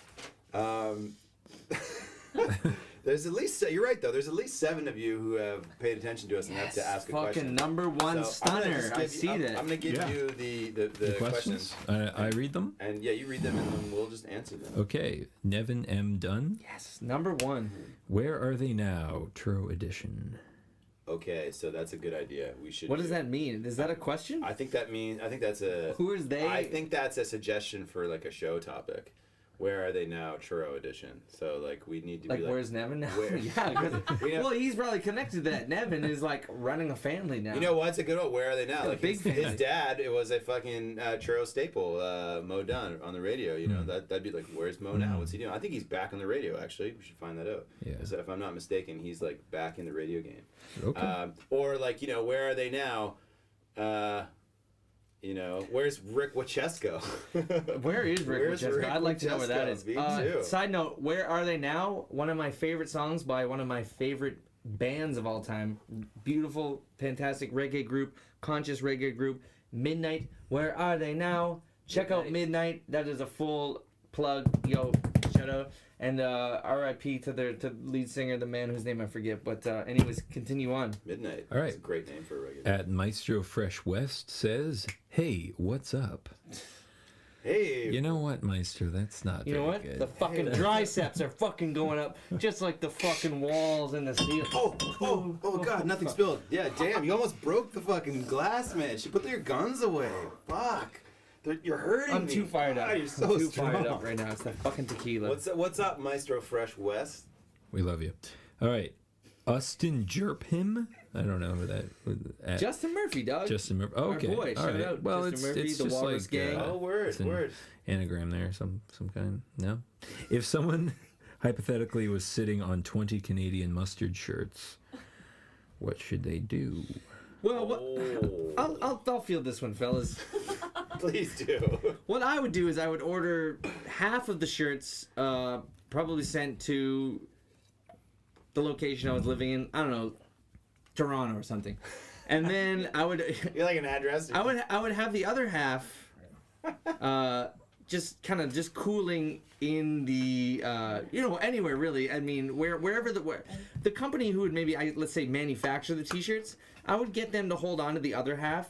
B: There's at least, you're right though, there's at least 7 of you who have paid attention to us and have to ask a
A: fucking
B: question.
A: number one
B: So I'm gonna
A: stunner.
B: just
A: I
B: give
A: see
B: you,
A: that.
B: I'm going to give
C: Yeah.
B: you the questions.
C: I read them.
B: And yeah, you read them and then we'll just answer them.
C: Okay. Nevin M. Dunn.
A: Yes, number one.
C: Where are they now? True edition.
B: Okay, so that's a good idea. We should.
A: What does that mean? Is that a question?
B: I think that's a.
A: Who is they?
B: I think that's a suggestion for like a show topic. Where are they now? Churro edition. So like we need to
A: Like,
B: be like,
A: where's Nevin now?
B: where-
A: Yeah, 'cause-
B: We know-
A: well, he's probably connected to that. Nevin is like running a family now.
B: You know what's a good one? Where are they now?
A: Yeah,
B: Like
A: big
B: his
A: family.
B: dad, it was a fucking churro staple. Mo Dunn on the radio. You know that'd be like, where's Mo now? What's he doing? I think he's back on the radio. Actually, we should find that out.
C: Yeah.
B: So if I'm not mistaken, he's like back in the radio game.
C: Okay.
B: Or like where are they now? Where's Rick Wachesko?
A: Where is Rick
B: Where's
A: Wachesko?
B: Rick
A: I'd like to know where that is.
B: Wachesko? Me too.
A: Side note, Where Are They Now? One of my favorite songs by one of my favorite bands of all time. Beautiful, fantastic reggae group, conscious reggae group, Midnight. Where Are They Now? Check out Midnight. That is a full plug. Yo, shout out. And R.I.P. to the lead singer, the man whose name I forget. But anyways, continue on.
B: Midnight.
C: All right.
B: That's a great name for a regular.
C: At Maestro Fresh West says, "Hey, what's up?"
B: Hey.
C: You know what, Maestro? That's not.
A: You know
C: very
A: what?
C: Good.
A: The fucking triceps are fucking going up, just like the fucking walls and the ceiling.
B: Oh God, nothing spilled. Yeah, damn, you almost broke the fucking glass, man. She put your guns away. Fuck. You're hurting
A: I'm
B: me.
A: too fired up.
B: God, you're so
A: I'm too
B: strong.
A: fired up right now. It's that fucking tequila.
B: What's up, Maestro Fresh West?
C: We love you. All right, Austin Jerphim. I don't know who that. At
A: Justin Murphy, dog.
C: Justin Murphy. Oh, okay.
A: Our boy.
C: All
A: Shout
C: right.
A: out
C: Well,
A: Justin Murphy,
C: it's
A: the
C: just
A: Walrus
C: like
A: Gang.
B: Oh, word,
C: it's an
B: word.
C: anagram there, some kind. No. If someone hypothetically was sitting on 20 Canadian mustard shirts, what should they do?
A: Well, what,
B: Oh.
A: I'll field this one, fellas.
B: Please do.
A: What I would do is I would order half of the shirts, probably sent to the location I was living in. I don't know, Toronto or something. And then I would
B: You're like an address.
A: I would have the other half just cooling in the anywhere really. I mean wherever the company who would maybe let's say manufacture the t-shirts, I would get them to hold on to the other half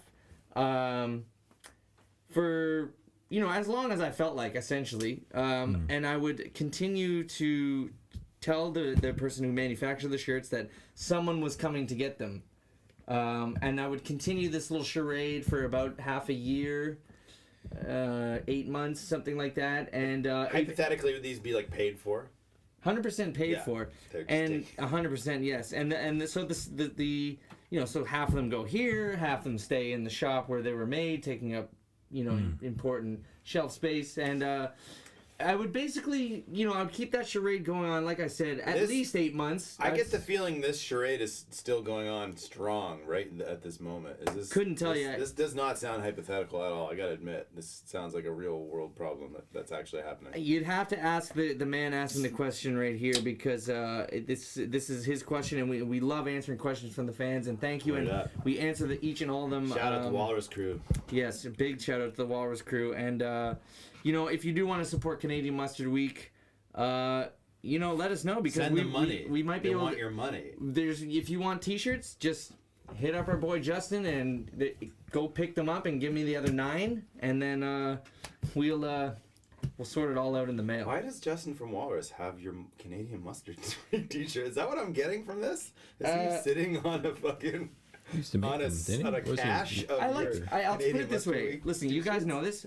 A: for as long as I felt like, essentially, and I would continue to tell the person who manufactured the shirts that someone was coming to get them. And I would continue this little charade for about half a year, 8 months, something like that. And
B: Hypothetically, would these be like paid for?
A: 100% paid
B: Yeah.
A: for,
B: They're just
A: and 100% yes. So half of them go here, half of them stay in the shop where they were made, taking up important shelf space, and I would basically, I would keep that charade going on, like I said, at least 8 months.
B: I get the feeling this charade is still going on strong right at this moment. Is this?
A: Couldn't tell you.
B: This does not sound hypothetical at all. I gotta admit, this sounds like a real world problem that's actually happening.
A: You'd have to ask the man asking the question right here, because this is his question, and we love answering questions from the fans, and thank you,
B: Word
A: and
B: up.
A: we answer each and all of them.
B: Shout out to Walrus Crew.
A: Yes, a big shout out to the Walrus Crew, and if you do want to support Canadian Mustard Week, let us know because
B: Send them money.
A: we might be
B: they
A: able
B: want
A: to,
B: your money.
A: if you want t-shirts, just hit up our boy Justin and go pick them up and give me the other 9, and then we'll sort it all out in the mail.
B: Why does Justin from Walrus have your Canadian mustard t-shirt? Is that what I'm getting from this? Is he sitting on a fucking
C: Used to make them, didn't he?
B: on a
C: What was
B: cache
C: it?
B: of
A: I'll
B: your
A: put
B: Canadian
A: it this
B: Mustard
A: way.
B: Week
A: Listen, you guys
B: t-shirts?
A: know this.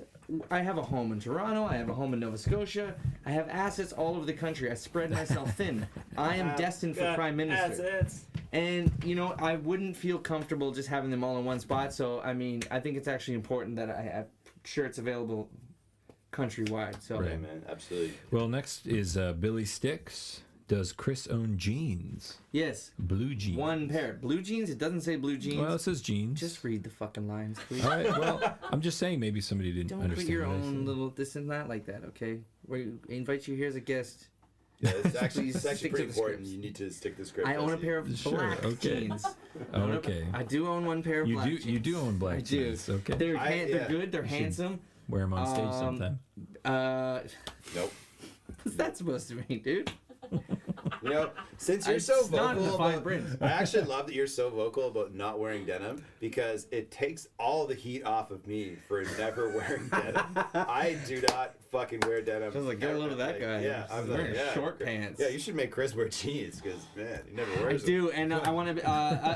A: I have a home in Toronto. I have a home in Nova Scotia. I have assets all over the country. I spread myself thin. I am destined for Prime Minister.
E: Assets.
A: And, I wouldn't feel comfortable just having them all in one spot. So, I think it's actually important that I have shirts available countrywide. So,
C: Right.
B: Yeah, man, absolutely.
C: Well, next is Billy Sticks. Does Chris own jeans?
A: yes,
C: Blue jeans.
A: one pair. Blue jeans. It doesn't say blue jeans.
C: Well, it says jeans.
A: Just read the fucking lines, please.
C: All right. Well, I'm just saying maybe somebody didn't
A: Don't
C: understand
A: put your
C: what I
A: own
C: said.
A: little this and that like that, okay? We invite you here as a guest.
B: Yeah, it's actually,
A: Please
B: it's actually
A: stick to
B: pretty
A: the
B: important.
A: scripts.
B: You need to stick to the script.
A: I own a pair of
C: Sure,
A: black
C: okay.
A: jeans.
C: Oh, okay.
A: I do own one pair of
C: You
A: black
C: do.
A: jeans.
C: You do own black
A: I do.
C: jeans. Okay.
A: They're
B: yeah.
A: they're good. They're
C: You should-
A: handsome.
C: Wear them on stage sometime.
B: Nope.
A: What's that supposed to mean, dude?
B: Since you're
A: It's
B: so
A: not in the
B: vocal
A: fine
B: about,
A: print.
B: I actually love that you're so vocal about not wearing denim because it takes all the heat off of me for never wearing denim. I do not fucking wear denim.
A: I was like, get a load of that guy.
B: Yeah,
A: He's
B: I'm
A: wearing
B: like, yeah,
A: short
B: Chris-
A: pants.
B: Yeah, you should make Chris wear jeans because man, he never
A: I
B: wears them.
A: do, and I want to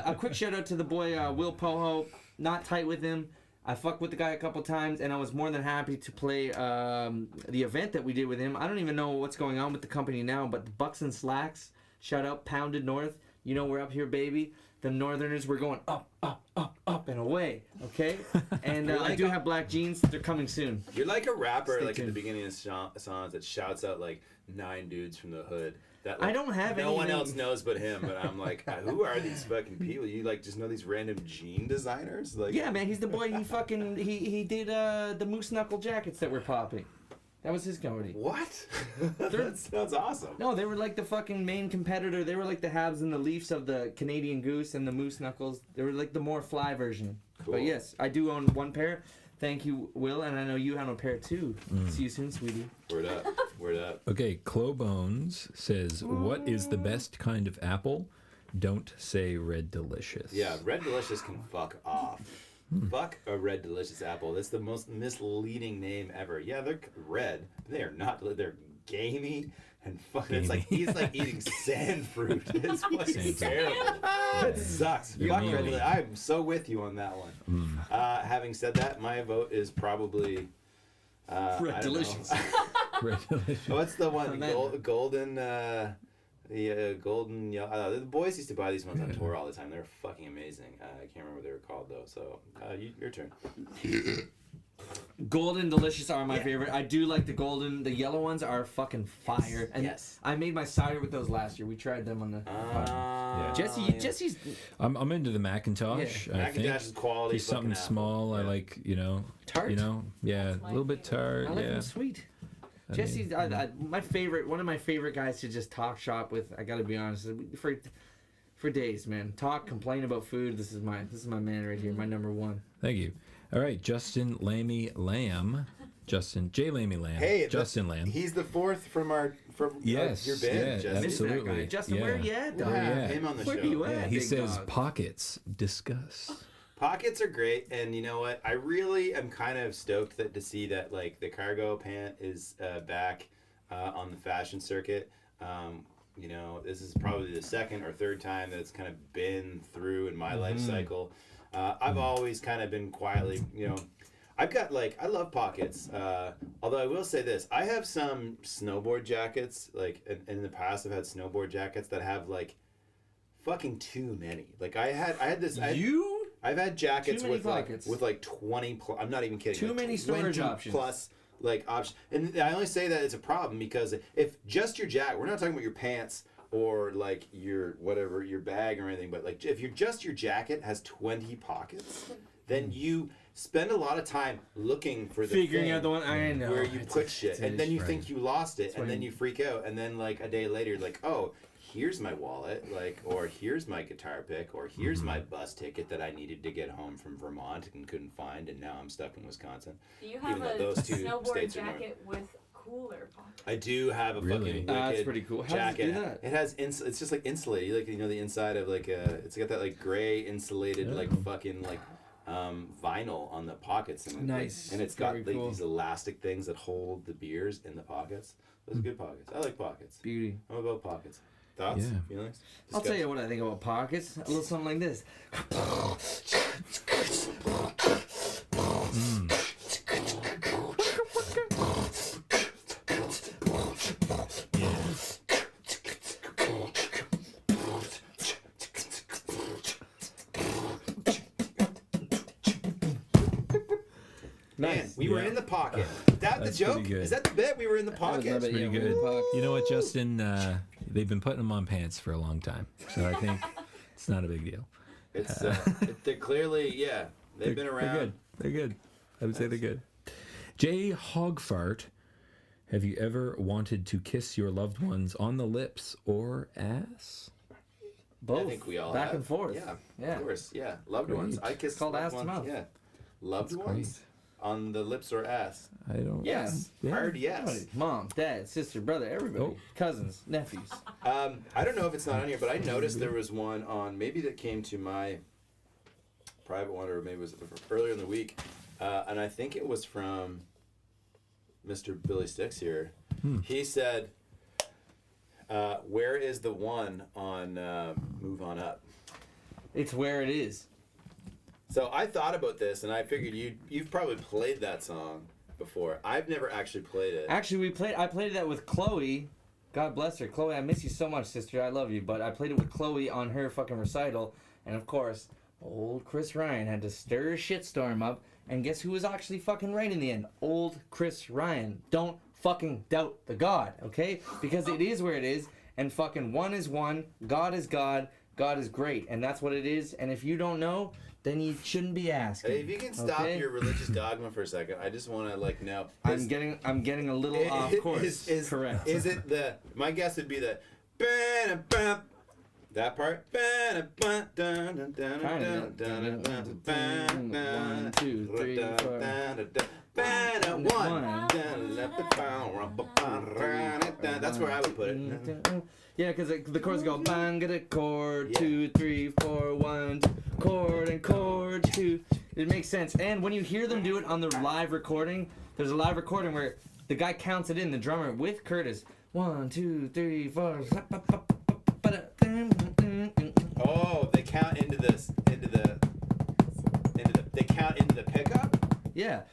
A: a quick shout out to the boy Will Poho. Not tight with him. I fucked with the guy a couple times, and I was more than happy to play the event that we did with him. I don't even know what's going on with the company now, but the Bucks and Slacks, shout out Pounded North. We're up here, baby. The Northerners, we're going up, up, up, up, and away, okay? And I do have black jeans. They're coming soon.
B: You're like a rapper,
A: Stay
B: like at the
A: tuned.
B: beginning of songs that shouts out like 9 dudes from the hood. That
A: I
B: like,
A: don't have
B: no one
A: anything-
B: else knows but him. But I'm like, who are these fucking people? You like just know these random jean designers? Like,
A: Yeah, man, he's the boy. He did the moose knuckle jackets that were popping. That was his company.
B: What? That sounds awesome.
A: No, they were like the fucking main competitor. They were like the Habs and the Leafs of the Canadian Goose and the Moose Knuckles. They were like the more fly version.
B: Cool.
A: But yes, I do own one pair. Thank you, Will, and I know you have a pair too. See you soon, sweetie.
B: Word up. Word up.
C: Okay, Clobones says, "What is the best kind of apple? Don't say Red Delicious."
B: Yeah, Red Delicious can fuck off. Fuck a Red Delicious apple. That's the most misleading name ever. Yeah, they're red. But they are not. They're gamey and fucking. It's like he's like eating sand fruit. It's fucking
C: Sand fruit.
B: terrible. It sucks.
C: You're
B: Fuck
C: mealy.
B: Red Delicious. I'm so with you on that one. Having said that, my vote is probably. I
A: Red
B: don't
A: Delicious.
B: know.
C: Red Delicious.
B: What's the one?
A: Amanda.
B: Golden. The golden yellow. The boys used to buy these ones on tour all the time. They're fucking amazing. I can't remember what they were called though. So your turn.
A: Golden Delicious are my favorite. I do like the golden. The yellow ones are fucking fire. And
B: Yes.
A: I made my cider with those last year. We tried them on the. Jesse's.
C: I'm into the Macintosh.
A: Yeah.
C: I
B: Macintosh
C: think
B: is quality.
C: he's something
B: fucking apple.
C: small. I
B: Yeah.
C: like,
A: Tart?
C: yeah,
D: That's
C: a little bit
D: my
C: tart.
A: I like
C: Yeah.
A: them sweet.
C: I
A: Jesse's
C: mean,
A: my favorite. One of my favorite guys to just talk shop with. I gotta be honest. For days, man. Talk, complain about food. This is my man right here. My number one.
C: Thank you. All right, Justin Lamy Lamb. Justin J. Lamy Lamb.
B: Hey,
C: Justin Lamb.
B: He's the fourth from your
C: Yes,
B: band,
C: yeah,
B: Jesse.
A: Miss that
C: absolutely.
A: guy. Justin,
C: yeah.
A: where you at,
B: We'll
A: dog?
B: have
C: yeah.
B: him on the
A: Where
B: show.
A: you at?
C: Yeah, he
A: big
C: says
A: dog.
C: pockets. Discuss.
B: Pockets are great, and you know what? I really am kind of stoked to see that like the cargo pant is back on the fashion circuit. This is probably the second or third time that it's kind of been through in my life cycle. I've always kind of been quietly, I've got I love pockets. Although I will say this, I have some snowboard jackets. In the past, I've had snowboard jackets that have fucking too many. I had this. I've had jackets
A: Too many
B: with
A: pockets.
B: with 20 plus. I'm not even kidding.
A: Too many storage
B: 20
A: options.
B: Plus options. And I only say that it's a problem because if just your jacket, we're not talking about your pants or your whatever, your bag or anything, but if just your jacket has 20 pockets, then you spend a lot of time looking for the
A: Figuring
B: thing
A: out the one I know.
B: where you put shit,
A: it's an
B: and then you
A: issue.
B: think you lost it,
A: That's
B: and
A: what
B: then
A: I-
B: you freak out, and then a day later you're like, oh, here's my wallet, or here's my guitar pick, or here's my bus ticket that I needed to get home from Vermont and couldn't find, and now I'm stuck in Wisconsin.
D: Do you have
B: Even though
D: a
B: those two
D: snowboard
B: states are
D: jacket with cooler pocket.
B: I do have a
C: Really?
B: fucking
A: That's
B: wicked
A: pretty cool. How does it
B: jacket.
A: do that?
B: It has it's just like insulated. Like, you know, the inside of like it's got that like gray insulated like fucking like vinyl on the pockets, and
A: Nice.
B: and it's got
A: Very
B: like
A: cool.
B: these elastic things that hold the beers in the pockets. Those are good pockets. I like pockets.
A: Beauty.
B: I'm about pockets. Thoughts?
C: Yeah.
B: Feelings?
A: I'll tell you what I think about pockets. A little something like this.
B: Man,
A: Nice.
B: we were
C: Yeah.
B: in the pocket. Is that the
C: That's
B: joke?
C: pretty good.
B: Is that the bit? We were in the
A: was
B: pocket.
A: my bit.
C: Pretty
A: Yeah,
C: good.
A: we'll talk.
C: You know what, Justin? They've been putting them on pants for a long time, so I think it's not a big deal.
B: It's they're clearly they've been around.
C: They're good. They're good. I would say they're good. Jay Hogfart, have you ever wanted to kiss your loved ones on the lips or ass?
A: Both.
B: I think we all
A: back
B: have.
A: and forth.
B: Yeah,
A: Yeah.
B: of course. Yeah, loved
C: Great.
B: ones. I kiss
A: Called
B: loved
A: ass to
B: ones.
A: mouth.
B: Yeah, loved
C: That's
B: ones on the lips or ass.
C: I don't.
B: Yes,
C: Yeah.
B: hard yes.
A: Everybody. Mom, dad, sister, brother, everybody.
C: Oh.
A: Cousins, nephews.
B: I don't know if it's not on here, but I noticed there was one on maybe that came to my private one, or maybe it was earlier in the week, and I think it was from Mr. Billy Sticks here. He said, "Where is the one on Move On Up?"
A: It's where it is.
B: So I thought about this, and I figured you've probably played that song before. I've never actually played it.
A: Actually, I played that with Chloe. God bless her. Chloe, I miss you so much, sister. I love you. But I played it with Chloe on her fucking recital. And of course, old Chris Ryan had to stir a shitstorm up. And guess who was actually fucking right in the end? Old Chris Ryan. Don't fucking doubt the God, okay? Because it is where it is. And fucking one is one. God is God. God is great. And that's what it is. And if you don't know, then you shouldn't be asking.
B: Hey, if you can stop
A: okay?
B: your religious dogma for a second, I just want to know.
A: I'm getting a little off course. Correct.
B: Is it the? My guess would be the. That part.
A: One, two, three, four.
B: That's where I would put it.
A: Yeah, because the chords go bang, get a chord,
B: Yeah.
A: 2, 3, 4, 1, chord and chord, 2. It makes sense. And when you hear them do it on the live recording, there's a live recording where the guy counts it in, the drummer with Curtis. 1, 2, 3, 4.
B: Oh, they count into this, they count into the pickup.
A: Yeah.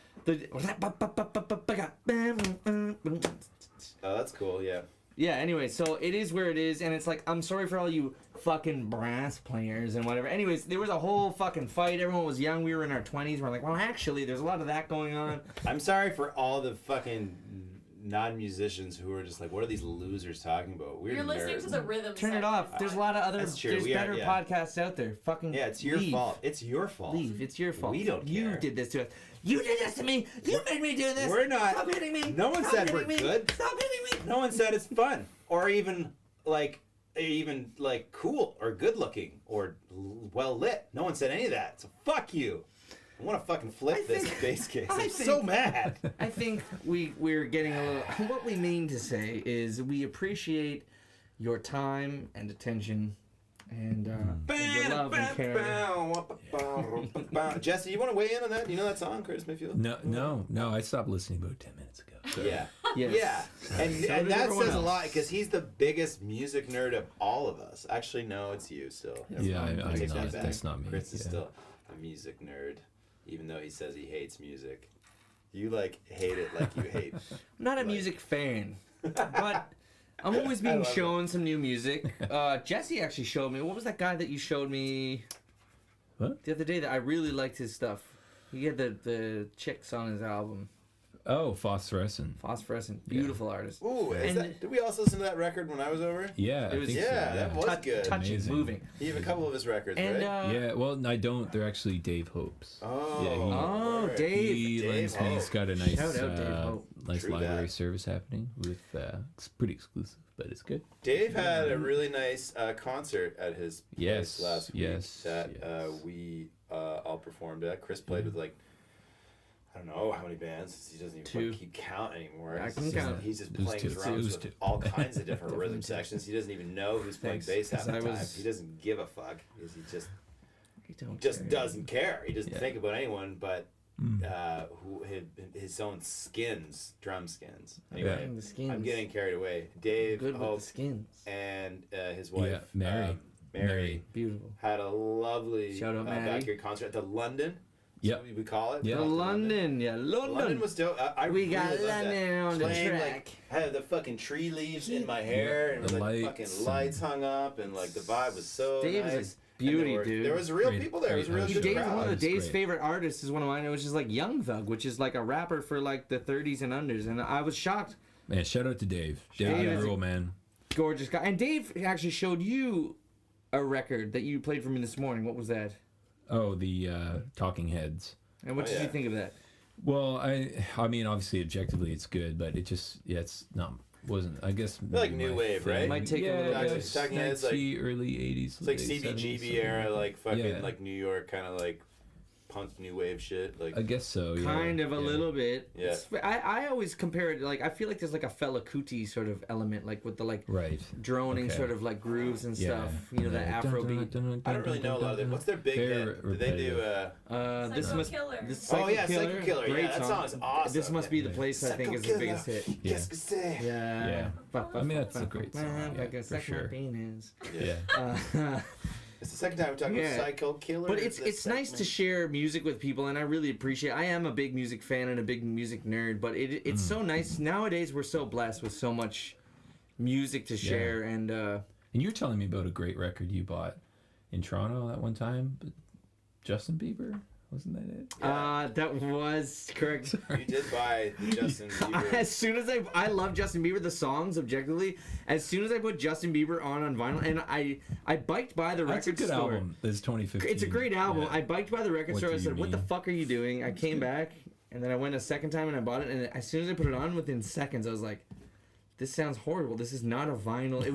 B: Oh, that's cool. Yeah.
A: Yeah, anyway, so it is where it is, and it's like, I'm sorry for all you fucking brass players and whatever. Anyways, there was a whole fucking fight. Everyone was young. We were in our 20s. We're like, well, actually, there's a lot of that going on.
B: I'm sorry for all the fucking non-musicians who are just like, what are these losers talking about? We're
D: You're listening
B: nerds.
D: to the rhythm
A: Turn it
D: section.
A: off. There's a lot of other,
B: That's true.
A: there's
B: We are-
A: better
B: yeah.
A: podcasts out there. Fucking
B: Yeah, it's your
A: leave.
B: fault. It's your fault.
A: Leave. It's your fault.
B: We don't
A: You
B: care.
A: did this to us. You did this to me. You made me do this.
B: We're not.
A: Stop hitting me.
B: No one
A: Stop
B: said we're
A: hitting me.
B: good.
A: Stop hitting me.
B: No one said it's fun or even cool or good looking or well lit. No one said any of that. So fuck you. I want to fucking flip this bass case. I'm so mad.
A: I think we're getting a little. What we mean to say is we appreciate your time and attention and your love and care.
B: Jesse, you want to weigh in on that? You know that song, Curtis Mayfield?
C: No. I stopped listening about 10 minutes ago. So.
B: Yeah.
A: Yes.
B: Yeah. And
A: So did
B: that
A: everyone
B: says a
A: else.
B: lot because he's the biggest music nerd of all of us. Actually, no, it's you still.
C: Yeah,
B: I
C: I'm
B: take that
C: not.
B: back.
C: That's not me.
B: Chris is
C: Yeah.
B: still a music nerd, even though he says he hates music. You hate it like you hate.
A: I'm not a music fan, but I'm always being
B: love
A: shown some new music. Jesse actually showed me. What was that guy that you showed me
C: What?
A: the other day that I really liked his stuff? He had the chicks on his album.
C: Oh, Phosphorescent.
A: Phosphorescent. Beautiful artist.
B: Ooh,
A: And-
B: did we also listen to that record when I was over?
C: Yeah,
A: It was-
C: I think so,
B: Yeah, that was good.
A: Touching,
C: Amazing.
A: moving.
B: You have a couple of his records,
A: And,
B: right?
C: Yeah, well, I don't. They're actually Dave Hope's.
B: Oh,
C: Yeah,
A: Oh,
B: alright.
A: Dave.
C: He
B: Dave
C: lends me. He's
B: Hope.
C: got a nice,
A: Shout out Dave Hope.
C: nice
B: True
C: library
B: that.
C: service happening with. It's pretty exclusive, but it's good.
B: Dave had a really nice concert at his place
C: Yes,
B: last week
C: yes,
B: that
C: yes.
B: we all performed at. Chris played with I don't know how many bands. He doesn't even
A: Two.
B: keep count anymore.
A: I can
B: He's
A: count.
B: He's just
C: It was
B: playing
C: two. It
B: drums
C: was
B: with
C: two.
B: all kinds of different rhythm
A: Definitely two.
B: sections. He doesn't even know who's playing
A: Thanks,
B: bass half
A: 'cause
B: the
A: I
B: time.
A: was-
B: He doesn't give a fuck. Because he just
A: Don't
B: just
A: care.
B: doesn't care. He doesn't
C: Yeah.
B: think about anyone but
C: Mm.
B: who his own drum skins.
C: Yeah.
B: Anyway,
A: The skins.
B: I'm getting carried away. Dave,
A: good with
B: Hope,
A: the skins.
B: and his wife,
C: Mary.
B: Mary,
A: Beautiful.
B: had a lovely
A: Shout out, Mary.
B: backyard concert at the London.
C: Yep.
B: We call it.
C: Yeah.
A: The London, yeah, London.
B: London was dope. I
A: We
B: really
A: got
B: loved that.
A: London on the
B: Playing,
A: track.
B: Like, I had the fucking tree leaves in my hair, and
C: The
B: like
C: lights
B: fucking lights hung up, and like the vibe was so
A: Dave is a
B: nice.
A: beauty,
B: And
A: dude.
B: there was real
C: Great-
B: people there. It was a
C: great
B: real
C: host.
B: good
A: Dave's one
B: crowd.
A: of
C: That's
A: Dave's
C: great.
A: favorite artists is one of mine, which is like Young Thug, which is like a rapper for like the 30s and unders, and I was shocked.
C: Man, shout out to Dave.
A: Dave
C: Dave,
A: is a-
C: rule, man.
A: Gorgeous guy. And Dave actually showed you a record that you played for me this morning. What was that?
C: Oh, the Talking Heads.
A: And what
B: Oh,
A: did
B: yeah.
A: you think of that?
C: Well, I mean, obviously, objectively, it's good, but it just, it's not, wasn't, I guess.
B: Like
C: maybe
B: new
C: my
B: wave,
C: thing.
B: right?
A: Might take a
C: yeah,
A: little
C: I
A: bit.
C: guess
B: Talking Heads, like-
C: 90s, early 80s.
B: It's like
C: late
B: CBGB
C: 70s,
B: era, like fucking
C: Yeah.
B: like New York kind of like punk new wave shit. Like
C: I guess so, yeah.
A: Kind of a
C: yeah.
A: little bit.
B: Yeah.
A: I always compare it, like, I feel like there's like a Fela Kuti sort of element, like with the like
C: Right.
A: droning
C: Okay.
A: sort of like grooves and
C: Yeah.
A: stuff. You know, that Afro beat.
B: I don't really know a lot of it. What's their big
C: Very
B: hit? Did they do?
A: This
D: Psycho
A: must.
D: Killer.
A: This
B: Oh, yeah, Psycho Killer.
A: Great
B: Yeah, that song is awesome.
A: This must be the
C: Yeah.
A: place I think
B: Psycho
A: is the biggest
B: Killer.
A: hit.
C: Yeah.
B: Qu'est-ce que c'est?
A: Yeah.
C: Yeah. I mean, that's a great song, yeah,
A: Like a
C: for
A: second
C: sure.
A: penis.
C: Yeah.
B: It's the second time we're talking
A: Yeah.
B: about Psycho Killer.
A: But it's nice to share music with people, and I really appreciate. I am a big music fan and a big music nerd, but it's so nice nowadays. We're so blessed with so much music to share, and
C: And you were telling me about a great record you bought in Toronto that one time, but Justin Bieber, wasn't that it?
A: that was correct.
B: You did buy the Justin Bieber.
A: As soon as I love Justin Bieber, the songs objectively. As soon as I put Justin Bieber on vinyl, and I biked by the
C: That's a
A: record
C: good
A: store.
C: album. It's 2015.
A: It's a great album.
C: Yeah.
A: I biked by the record
C: What
A: store. I
C: Do You
A: said, "What the
C: Mean?"
A: fuck are you doing?" I came back, and then I went a second time and I bought it. And as soon as I put it on, within seconds, I was like, "This sounds horrible. This is not a vinyl." It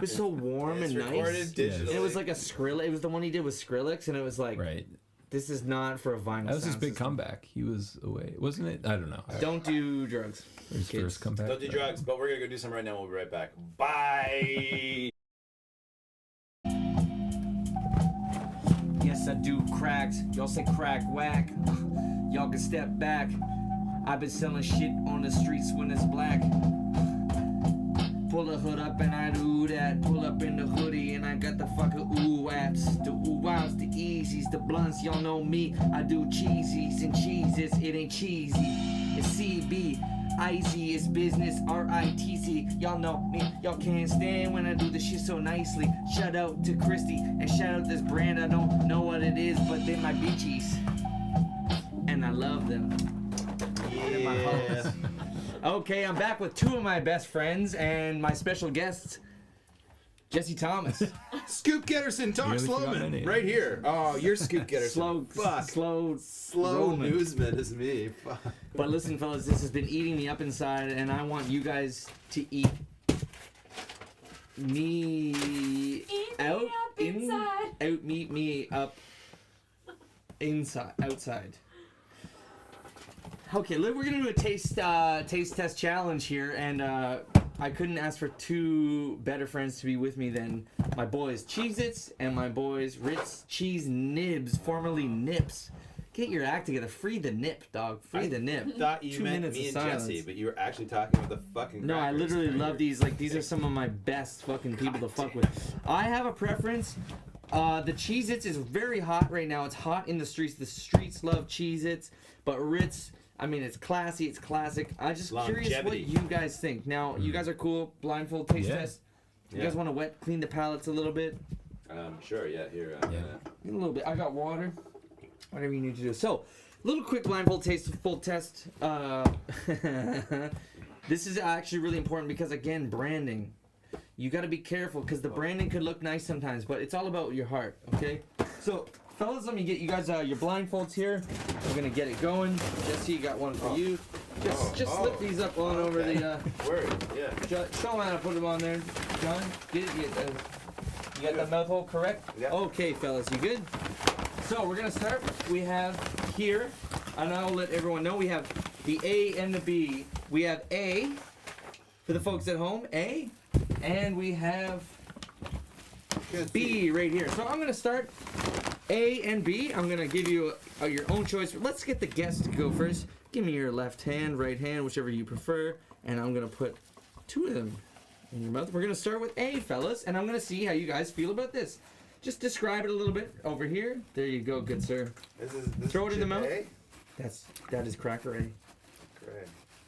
A: was so warm
B: It's
A: and
B: recorded
A: nice.
B: digitally.
A: And it was like a Skrillex. It was the one he did with Skrillex, and it was like,
C: Right.
A: "This is not for a vinyl."
C: That was his
A: sound
C: big
A: system.
C: comeback. He was away, wasn't it? I don't know.
A: Don't do drugs.
C: His
A: kids.
C: first comeback.
B: Don't do drugs, but we're gonna go do some right now. We'll be right back. Bye.
A: Yes, I do cracks. Y'all say crack whack. Y'all can step back. I've been selling shit on the streets when it's black. Pull the hood up and I do that. Pull up in the hoodie and I got the fucking ooh apps. The ooh wows, the easies, the blunts. Y'all know me. I do cheesies and cheeses. It ain't cheesy. It's CB. Icy is business, RITC. Y'all know me, y'all can't stand when I do the shit so nicely. Shout out to Christy and shout out this brand. I don't know what it is, but they're my bitchies. And I love them. In my heart. Okay, I'm back with two of my best friends and my special guests, Jesse Thomas.
B: Scoop Getterson, talk
C: Nearly forgot my
B: Slowman,
C: name.
B: right here. Oh, you're Scoop Getterson.
A: Slow
B: Slow
A: Roman.
B: newsman is me. Fuck.
A: But listen, fellas, this has been eating me up inside, and I want you guys to eat me
D: Eat me
A: out
D: up inside.
A: out me up inside outside. Okay, look, we're gonna do a taste test challenge here, and I couldn't ask for two better friends to be with me than my boys Cheez-Its and my boys Ritz Cheese Nibs, formerly NIPS. Get your act together. Free the nip, dog. Free the nip.
B: Thought you
A: 2
B: meant
A: minutes
B: me
A: of
B: and
A: silence.
B: Jesse, but you were actually talking about the fucking.
A: No, I
B: crackers.
A: literally love these. Like, these are some of my best fucking people to fuck with. I have a preference. The Cheez-Its is very hot right now. It's hot in the streets. The streets love Cheez-Its. But Ritz, I mean, it's classy. It's classic. I'm just curious what
B: Longevity.
A: you guys think. Now, you guys are cool. Blindfold taste
C: Yeah.
A: test. You
B: Yeah.
A: guys want to clean the palates a little bit?
B: Sure, yeah, here.
C: Yeah.
A: A little bit. I got water. Whatever you need to do. So, little quick blindfold taste full test. This is actually really important because, again, branding. You got to be careful because the branding could look nice sometimes, but it's all about your heart, okay? So, fellas, let me get you guys your blindfolds here. We're going to get it going. Jesse, you got one for you. Just slip these up on over the...
B: Word, yeah.
A: Show them how to put them on there. John, get it. You got the mouth hole correct?
B: Yeah.
A: Okay, fellas, you good? So we're gonna start. We have here and I'll let everyone know we have the A and the B. We have A for the folks at home, A, and we have B right here. So I'm gonna start A and B. I'm gonna give you your own choice. Let's get the guest to go first. Give me your left hand, right hand, whichever you prefer, and I'm gonna put 2 of them in your mouth. We're gonna start with A, fellas, and I'm gonna see how you guys feel about this. Just describe it a little bit over here. There you go, good sir.
B: This
A: Throw it in the mouth.
B: A?
A: That is cracker A.
B: Great.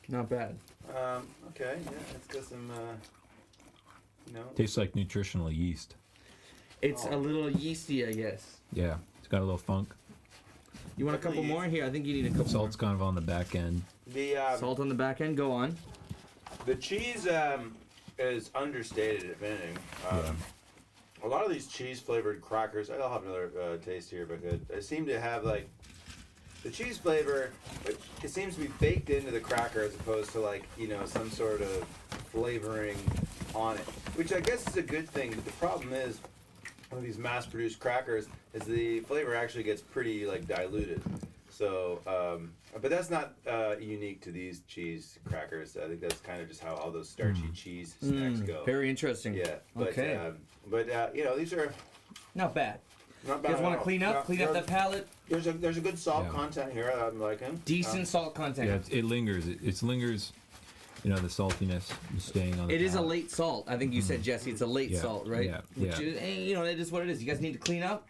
A: Not bad.
B: Okay, yeah, it's got some,
C: Tastes like nutritional yeast.
A: It's a little yeasty, I guess.
C: Yeah, it's got a little funk.
A: You want a couple more here? I think you need a couple
C: Salt's kind of on the back end.
B: the
A: Salt on the back end. Go on.
B: the cheese is understated, if anything. A lot of these cheese flavored crackers, I'll have another taste here, but they seem to have like the cheese flavor. It seems to be baked into the cracker as opposed to like some sort of flavoring on it, which I guess is a good thing. But the problem is with these mass-produced crackers is the flavor actually gets pretty like diluted. So, but that's not unique to these cheese crackers. I think that's kind of just how all those starchy cheese snacks go.
A: Very interesting.
B: Yeah. But,
A: Okay.
B: These are
A: not bad.
B: not
A: You
B: bad.
A: guys want to clean up that palate?
B: There's a good salt
C: Yeah.
B: content here that I'm liking.
A: Decent salt content.
C: Yeah, it lingers. It lingers. The saltiness is staying on the
A: It is a
C: palate.
A: late salt. I think you said, Jesse, it's a late
C: Yeah,
A: salt, right?
C: yeah,
A: Which
C: yeah.
A: is, it is what it is. You guys need to clean up.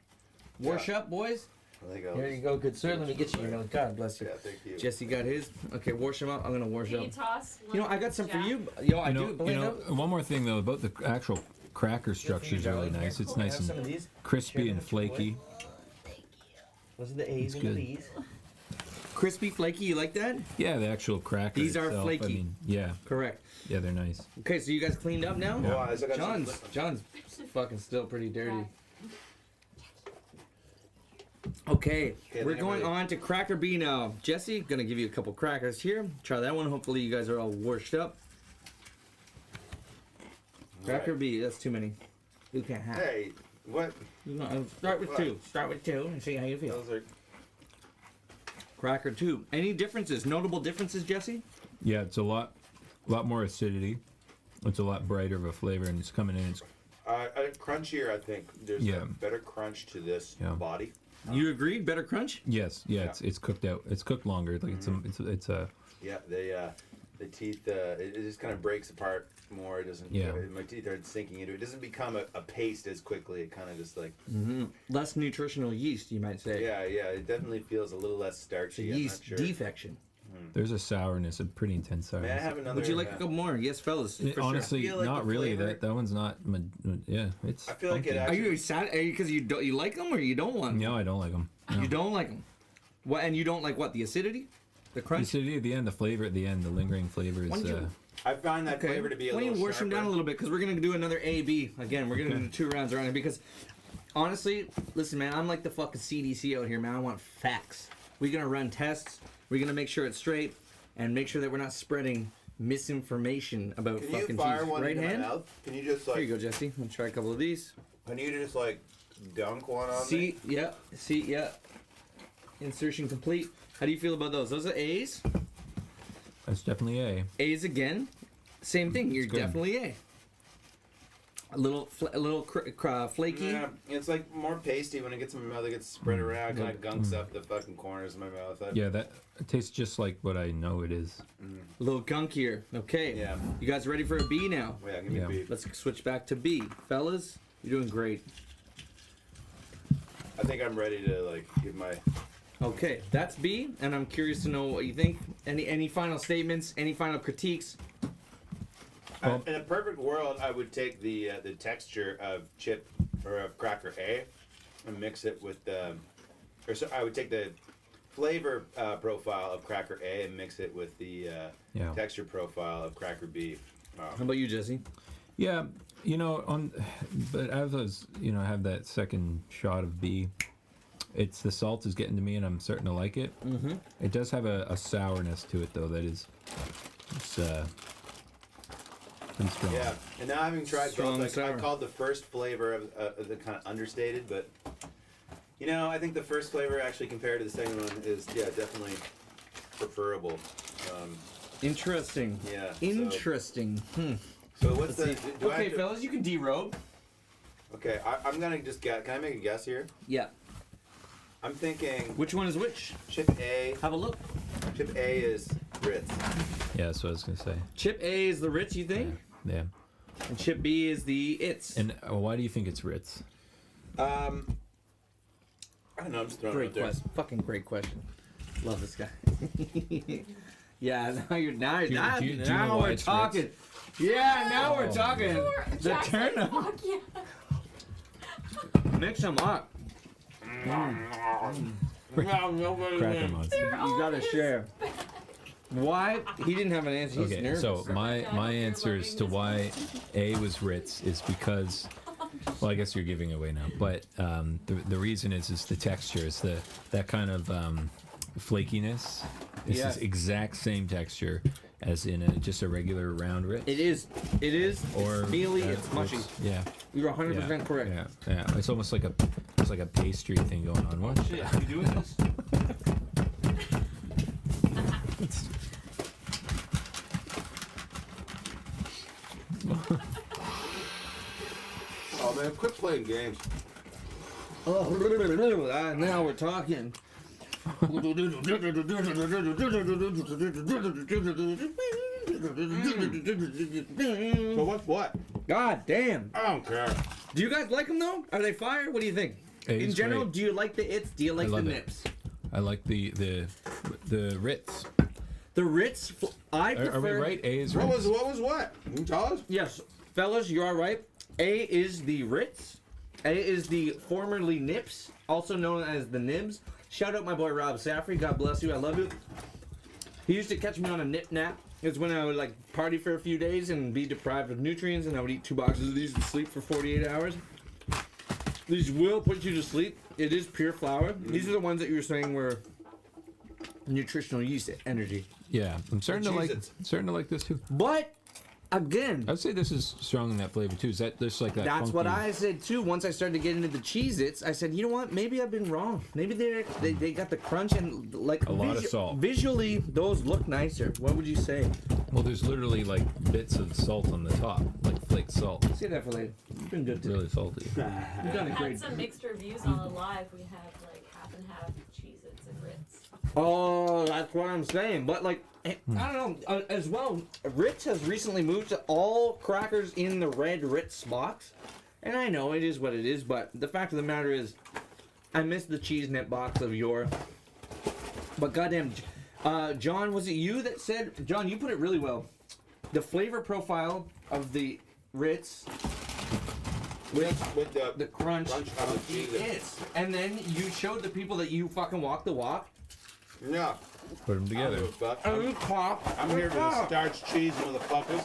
A: Wash up, boys.
B: I think
A: There you go, good sir. Let me get you your nose. God bless you.
B: Yeah, thank you.
A: Jesse got his. Okay, wash him up. I'm gonna wash
D: Can
A: up.
D: you toss one
A: I got some for
D: Jack?
A: you. I do.
C: One more thing though about the actual cracker structure is really
A: darling.
C: nice. It's
A: Have
C: nice
A: some of
C: and
A: these.
C: crispy
A: Share
C: and
A: with your boy.
C: flaky.
A: Those are the A's
C: It's
A: and
C: good.
A: the B's. Crispy, flaky. You like that?
C: Yeah, the actual cracker.
A: These are
C: itself,
A: flaky.
C: I mean, yeah,
A: Correct.
C: yeah, they're nice.
A: Okay, so you guys cleaned up now?
B: Oh, I got some-
A: John's fucking still pretty dirty. Okay,
B: Okay,
A: we're
B: then
A: going
B: everybody-
A: on to Cracker B now. Jesse, gonna give you a couple crackers here. Try that one. Hopefully you guys are all washed up. Cracker
B: Right.
A: B, that's too many. You can't have.
B: Hey, what?
A: Start with 2. Start with 2 and see how you feel.
B: Those are.
A: Cracker 2. Any differences? Notable differences, Jesse?
C: Yeah, it's a lot more acidity. It's a lot brighter of a flavor, and it's coming in. It's
B: Crunchier, I think. There's
C: Yeah.
B: a better crunch to this
C: Yeah.
B: body.
A: You agree? Better crunch?
C: yes, yeah, it's cooked out. It's cooked longer. Like it's a
B: Yeah, the teeth. It just kind of breaks apart more. It doesn't.
C: Yeah.
B: My teeth are sinking into it. It doesn't become a paste as quickly. It kind of just like.
A: Less nutritional yeast, you might say.
B: Yeah, it definitely feels a little less
A: It's a
B: starchy. I'm
A: yeast
B: not sure.
A: defection.
C: there's a sourness, a pretty intense
B: May I
C: sourness.
B: have another?
A: Would you like a couple more? Yes, fellas. For
C: Honestly,
B: I feel like
C: not
B: the
C: really.
B: flavor-
C: That one's not. Yeah, it's.
B: I feel like it
C: funky.
A: Are you sad? Are you because you like them or you don't want them?
C: No, I don't like them.
A: You don't like them. What? And you don't like what? The acidity, the
C: The
A: crunch.
C: acidity at the end, the flavor at the end, the lingering flavor is.
A: Why don't you-
B: I find that
A: Okay.
B: flavor to be a
A: Why don't
B: little
A: you wash them down a
B: sharper.
A: little bit because we're gonna do another A B again. We're gonna
C: Okay.
A: do 2 rounds around it because honestly, listen, man, I'm like the fucking CDC out here, man. I want facts. We're gonna run tests. We're gonna make sure it's straight and make sure that we're not spreading misinformation about
B: Can you
A: fucking
B: fire
A: cheese.
B: one
A: Right
B: into my
A: hand.
B: mouth? Can you just
A: Here
B: like?
A: you go, Jesse. I'm gonna try a couple of these.
B: Can you just like dunk one on me?
A: See, yeah. Insertion complete. How do you feel about those? Those are A's.
C: That's definitely A.
A: A's again. Same thing. You're
C: good.
A: definitely A. A little flaky.
B: Yeah, it's like more pasty when it gets in my mouth. It gets spread around, kind of gunks up the fucking corners of my mouth.
C: Yeah, that it tastes just like what I know it is.
A: A little gunkier. Okay.
B: Yeah.
A: You guys ready for a B now?
B: Yeah, give me
C: Yeah.
B: a beef.
A: Let's switch back to B. Fellas, you're doing great.
B: I think I'm ready to like give my.
A: Okay, that's B, and I'm curious to know what you think. Any final statements? Any final critiques?
C: Well-
B: In a perfect world, I would take the texture of chip or of cracker A, and mix it with I would take the flavor profile of cracker A and mix it with the
C: Yeah.
B: texture profile of cracker B.
A: How about you, Jesse?
C: Yeah, but as I was, I have that second shot of B. It's the salt is getting to me, and I'm starting to like it. Mm-hmm. It does have a sourness to it, though. It's pretty strong.
B: Yeah, and now having tried
A: Strong
B: both, like, I
A: sour.
B: called the first flavor of the kind of understated, but You know, I think the first flavor actually compared to the second one is definitely preferable.
A: Interesting.
B: Yeah.
A: Interesting.
B: So what's
A: Let's
B: the?
A: see.
B: Do I
A: Okay,
B: have to-
A: fellas, you can derobe.
B: Okay, I'm gonna just guess. Can I make a guess here?
A: Yeah.
B: I'm thinking
A: Which one is which?
B: chip A.
A: Have a look.
B: Chip A is Ritz.
C: Yeah, that's what I was gonna say.
A: Chip A is the Ritz, you think?
C: Yeah.
A: And chip B is the It's.
C: And why do you think it's Ritz?
B: I don't know. I'm just throwing it
A: Great
B: out there.
A: question. Fucking great question. Love this guy. Yeah, now you're now
C: Do you know
A: now
C: why
A: we're
C: it's
A: talking.
C: Ritz?
A: Yeah, now we're
C: Oh,
A: talking.
D: Sure,
A: The
D: Jackson,
A: turn up.
D: fuck yeah.
A: Mix them up.
C: Cracker Monster.
A: You gotta share. Why? He didn't have an answer. He's
C: Okay,
A: nervous.
C: so my answer as to why A was Ritz is because, well, I guess you're giving away now, but the reason is the texture. It's that kind of flakiness. It's
A: Yes.
C: this exact same texture as in just a regular round Ritz.
A: It is.
C: Or
A: It's mealy. It's mushy.
C: Yeah.
A: You're 100% correct.
C: Yeah. It's almost like a pastry thing going on. What?
A: Shit, you doing this?
B: Oh man, quit playing games.
A: Oh, now we're talking.
B: So what's what?
A: God damn.
B: I don't care.
A: Do you guys like them though? Are they fire? What do you think?
C: Hey,
A: In
C: it's
A: general,
C: great.
A: do you like the It's? Do you like the
C: love it.
A: Nips?
C: I like the Ritz.
A: The Ritz, I prefer.
C: Are we right? A is
B: What
C: Ritz.
B: was what? Can you tell us?
A: Yes, fellas, you are right. A is the Ritz. A is the formerly Nips, also known as the NIBS. Shout out my boy Rob Saffrey. God bless you. I love you. He used to catch me on a nip nap. It's when I would like party for a few days and be deprived of nutrients, and I would eat 2 boxes of these and sleep for 48 hours. These will put you to sleep. It is pure flour. These are the ones that you were saying were nutritional yeast energy.
C: Yeah, I'm starting to like
B: Cheez-Its.
C: this too.
A: But again,
C: I'd say this is strong in that flavor too. Is that just like that?
A: that's what
C: funky-
A: I said too. Once I started to get into the Cheez-Its, I said, you know what? Maybe I've been wrong. Maybe they got the crunch and like
C: A lot of salt.
A: Visually, those look nicer. What would you say?
C: Well, there's literally like bits of salt on the top, like flaked salt.
A: Say that for later. You've been good today.
C: Really salty.
A: You've done
D: We
A: a
D: had
A: great.
D: some mixed reviews on the live. We had like half and half Cheez-Its and Ritz.
A: Oh, that's what I'm saying. But like, I don't know. As well, Ritz has recently moved to all crackers in the red Ritz box, and I know it is what it is. But the fact of the matter is, I miss the cheese knit box of yore. But goddamn, John, was it you that said? John, you put it really well. The flavor profile of the Ritz
B: With
A: the
B: the
A: crunch
B: Crunch of
A: of
B: the
A: the
B: Cheez-Its.
A: It's, and then you showed the people that you fucking walk the walk.
B: yeah.
C: Put them
B: I don't
C: together.
B: give a fuck.
A: And you pop.
E: I'm here for the starch cheese, motherfuckers.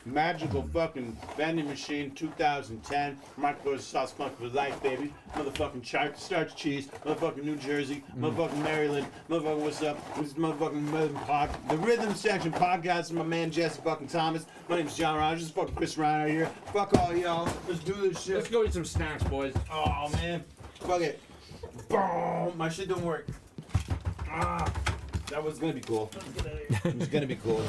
E: Magical fucking vending machine 2010. Microwave sauce funk for life, baby. Motherfucking starch cheese. Motherfucking New Jersey. Motherfucking Maryland. Motherfucking what's up? This is motherfucking Rhythm Pod. The Rhythm Section Podcast. My man Jesse fucking Thomas. My name's John Rogers. Fucking Chris Ryan out here. Fuck all y'all. Let's do this
A: Let's
E: shit.
A: go eat some snacks, boys.
E: Oh man. Fuck it. Boom. My shit don't work. Ah.
B: That was gonna be cool. It was gonna be cool.